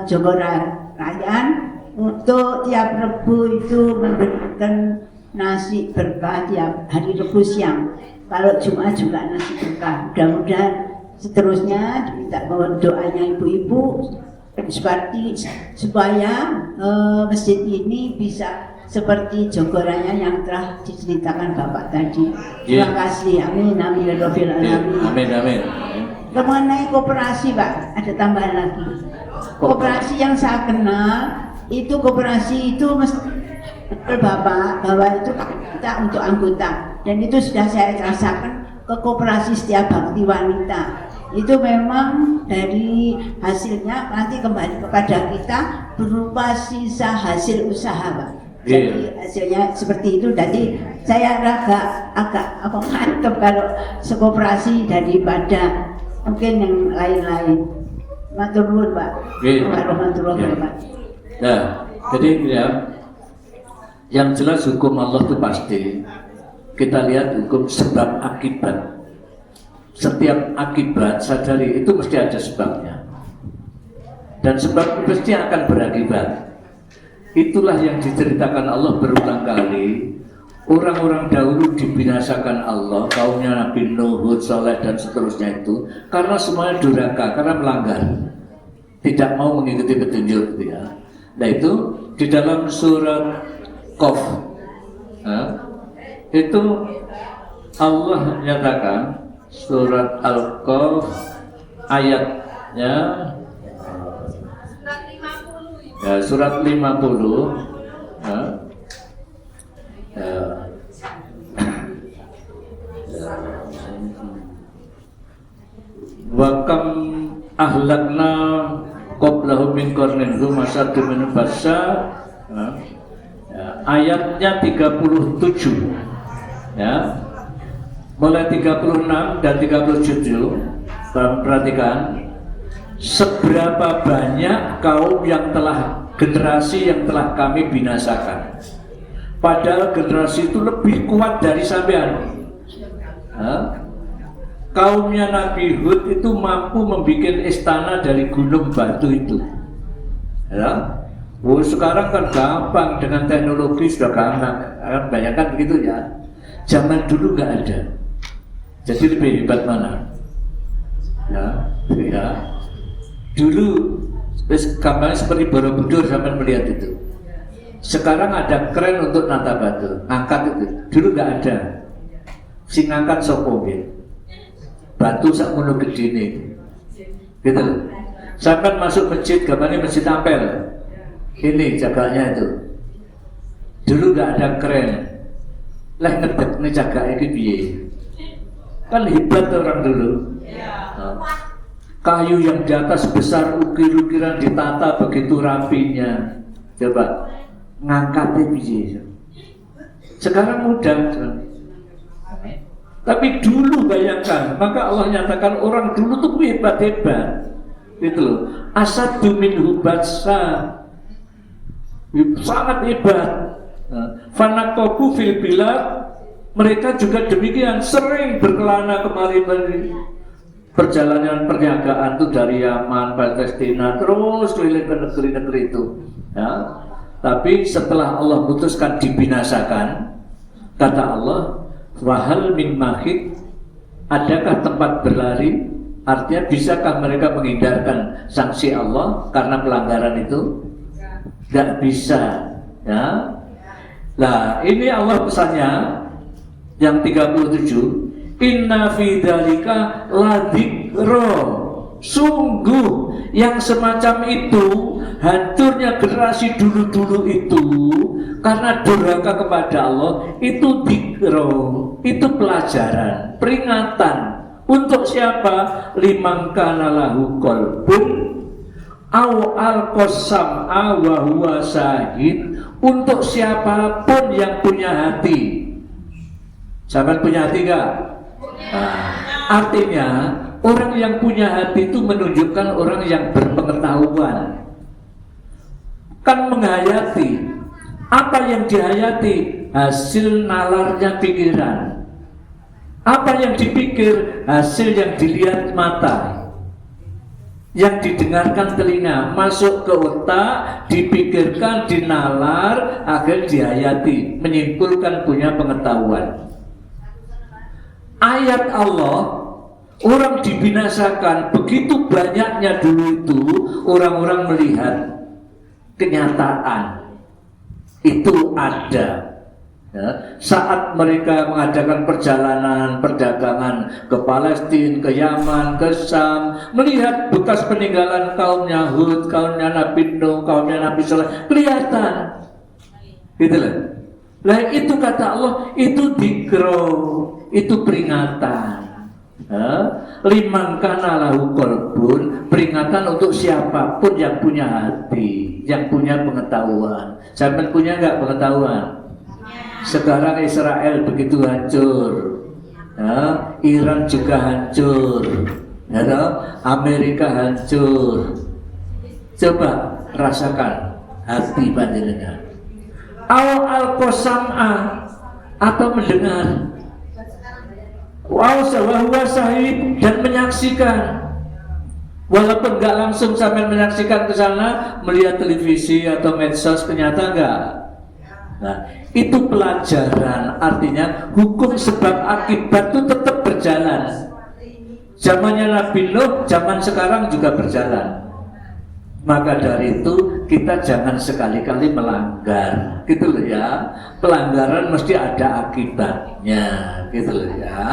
Jogorayan untuk tiap Rebu itu memberikan nasi berkah tiap hari Rebu siang. Kalau Jumat juga nasi berkah. Mudah-mudahan seterusnya diminta bahwa doanya ibu-ibu seperti supaya masjid ini bisa seperti Jogoranya yang telah diceritakan Bapak tadi. Terima kasih. Amin amin ya rabbil alamin. Amin amin. Mengenai koperasi, Pak, ada tambahan lagi. Koperasi yang saya kenal itu koperasi itu mesti Bapak bahwa itu kita untuk anggota, dan itu sudah saya rasakan ke koperasi Setia Bakti Wanita. Itu memang dari hasilnya nanti kembali kepada kita berupa sisa hasil usaha, Pak. Jadi hasilnya seperti itu. Jadi saya agak mantap kalau sekoperasi daripada mungkin yang lain-lain. Matur nuwun, Pak. Warahmatullahi wabarakatuh. Nah, jadi ya, yang jelas hukum Allah itu pasti. Kita lihat hukum sebab akibat. Setiap akibat sadari itu mesti ada sebabnya. Dan sebab pasti akan berakibat. Itulah yang diceritakan Allah berulang kali. Orang-orang dahulu dibinasakan Allah, kaumnya Nabi Nuh, Hud, Saleh dan seterusnya itu karena semuanya durhaka, karena melanggar, tidak mau mengikuti petunjuk, ya. Nah itu di dalam surat Qaf, itu Allah menyatakan surat Al-Qaf ayatnya Surat 50 itu. surat 50 wa kam ahlakna qablahum min qarnin hum asaddu min basa, ayatnya 37 ya, mulai 36 dan 37. Perhatikan seberapa banyak kaum yang generasi yang telah kami binasakan, padahal generasi itu lebih kuat dari sampean. Kaumnya Nabi Hud itu mampu membuat istana dari gunung batu itu. Ya. Sekarang kan gampang dengan teknologi sudah gampang, bayangkan begitu ya. Zaman dulu nggak ada. Jadi lebih hebat mana? Ya. Dulu gambarnya seperti Borobudur, sampai melihat itu. Sekarang ada kren untuk nata batu, angkat itu. Dulu nggak ada. Sing angkat sopongin. Batu sak ngono gedene. Gitu. Sampai masuk masjid, gambarnya Masjid Ampel. Ini jaganya itu. Dulu nggak ada keren. Lah ngedek nih jaga ini piye? Kan hebat orang dulu. Kayu yang di atas besar, ukir-ukiran ditata begitu rapinya. Coba ngangkatnya piye? Sekarang mudah. Tapi dulu bayangkan, maka Allah nyatakan orang dulu tuh hebat-hebat. Gitu loh. Asaddu minhu basa. Sangat hebat. Fanaqabu fil bilad, mereka juga demikian, sering berkelana kemari-mari. Perjalanan perniagaan itu dari Yaman, Palestina, terus keliling ke negeri-negeri itu. Ya. Tapi setelah Allah putuskan dibinasakan, kata Allah, wahal min mahid, adakah tempat berlari? Artinya bisakah mereka menghindarkan sanksi Allah karena pelanggaran itu? Tidak bisa. Ya. Nah, ini Allah pesannya yang 37. Inna fi dzalika ladzikra. Sungguh yang semacam itu, hancurnya generasi dulu-dulu itu karena durhaka kepada Allah, itu dzikra, itu pelajaran, peringatan. Untuk siapa? Liman kana lahu qalbun aw al-qasam wa huwa syahid. Untuk siapapun yang punya hati. Sahabat punya hati enggak? Nah, artinya orang yang punya hati itu menunjukkan orang yang berpengetahuan, kan menghayati. Apa yang dihayati? Hasil nalarnya pikiran. Apa yang dipikir? Hasil yang dilihat mata, yang didengarkan telinga, masuk ke otak, dipikirkan, dinalar, akhirnya dihayati, menyimpulkan punya pengetahuan. Ayat Allah, orang dibinasakan, begitu banyaknya dulu itu orang-orang melihat kenyataan itu ada. Ya, saat mereka mengadakan perjalanan perdagangan ke Palestina, ke Yaman, ke Syam, melihat bekas peninggalan kaumnya Hud, kaumnya Nabi Nuh, kaumnya Nabi Saleh, kelihatan. Gitu loh. Nah itu kata Allah, itu dzikra, itu peringatan. Liman kana lahu qalbun, peringatan untuk siapapun yang punya hati, yang punya pengetahuan. Sampai punya enggak pengetahuan? Sekarang Israel begitu hancur, ya, Iran juga hancur, ya, Amerika hancur. Coba rasakan hati panjenengan. Al-Qasam'ah, atau mendengar. Wa syahid, dan menyaksikan. Walaupun enggak langsung sampai menyaksikan ke sana, melihat televisi atau medsos, ternyata enggak. Nah, itu pelajaran, artinya hukum sebab akibat itu tetap berjalan. Zamannya Nabi Nuh, zaman sekarang juga berjalan. Maka dari itu kita jangan sekali-kali melanggar, gitu loh ya. Pelanggaran mesti ada akibatnya, gitu loh ya.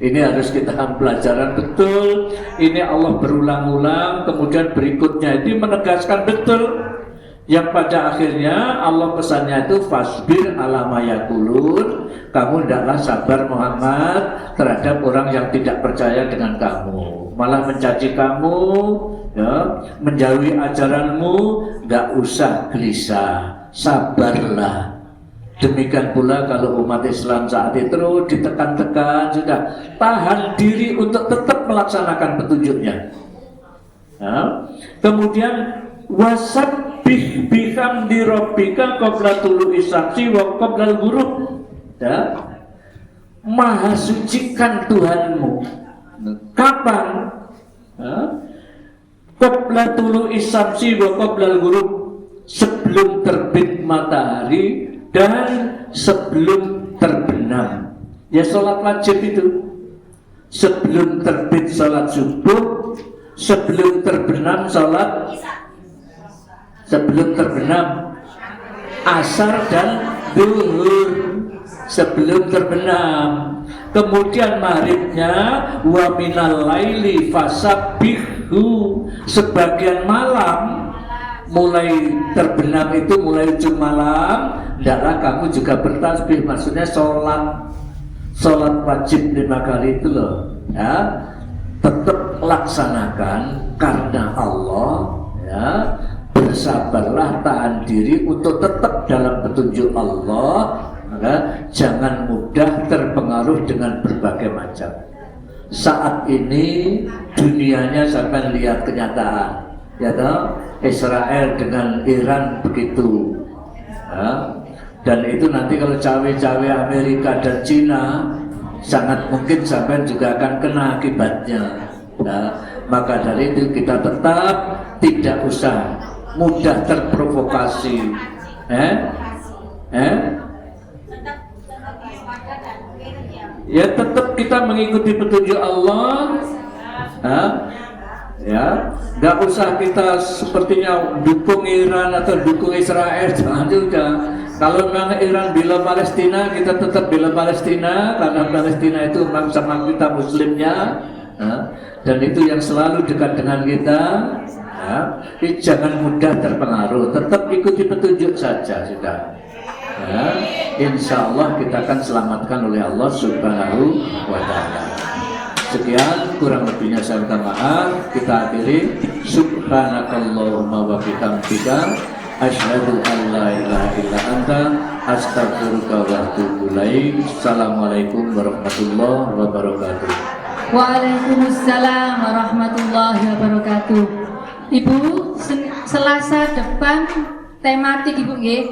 Ini harus kita pelajaran betul. Ini Allah berulang-ulang, kemudian berikutnya ini menegaskan betul. Yang pada akhirnya Allah pesannya itu fasbir ala ma yaqulun. Kamu hendaklah sabar Muhammad terhadap orang yang tidak percaya dengan kamu, malah mencaci kamu, ya, menjauhi ajaranmu. Gak usah gelisah, sabarlah. Demikian pula kalau umat Islam saat itu ditekan-tekan, sudah tahan diri untuk tetap melaksanakan petunjuknya. Ya. Kemudian wasabbih bihamdi rabbika qabla tulu'i syamsi wa qabla al-ghurub. Ya. Maha sucikan Tuhanmu. Kapan? Ya. Qabla tulu'i syamsi wa qabla al-ghurub, sebelum terbit matahari dan sebelum terbenam. Ya, sholat wajib itu sebelum terbit sholat subuh, sebelum terbenam sholat, sebelum terbenam asar dan zuhur, sebelum terbenam. Kemudian maghribnya wa minal laili fasabbihu, sebagian malam mulai terbenam itu mulai ujung malam, hendaklah kamu juga bertasbih, maksudnya sholat wajib 5 kali itu loh ya. Tetap laksanakan karena Allah ya. Bersabarlah, tahan diri untuk tetap dalam petunjuk Allah, maka jangan mudah terpengaruh dengan berbagai macam. Saat ini dunianya sampai lihat kenyataan, ya toh, Israel dengan Iran begitu, ya. Dan itu nanti kalau cawe-cawe Amerika dan Cina sangat mungkin sampai juga akan kena akibatnya. Nah, maka dari itu kita tetap tidak usah mudah terprovokasi. Ya, tetap kita mengikuti petunjuk Allah. Ya, nggak usah kita sepertinya dukung Iran atau dukung Israel, jangan juga. Kalau memang Iran bela Palestina, kita tetap bela Palestina karena Palestina itu sama kita Muslimnya, dan itu yang selalu dekat dengan kita. Ya, jangan mudah terpengaruh, tetap ikuti petunjuk saja sudah. Ya, insya Allah kita akan selamatkan oleh Allah Subhanahu wa Ta'ala. Sekian, kurang lebihnya saya minta maaf. Kita akhiri. Subhanakallahumma wa bihamdika asyhadu an la ilaha illa anta astaghfiruka wa atubu ilaik. Assalamualaikum warahmatullahi wabarakatuh. Waalaikumsalam warahmatullahi wabarakatuh. Ibu, Selasa depan tematik Ibu nggih.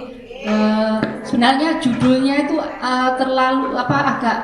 Sebenarnya judulnya itu terlalu agak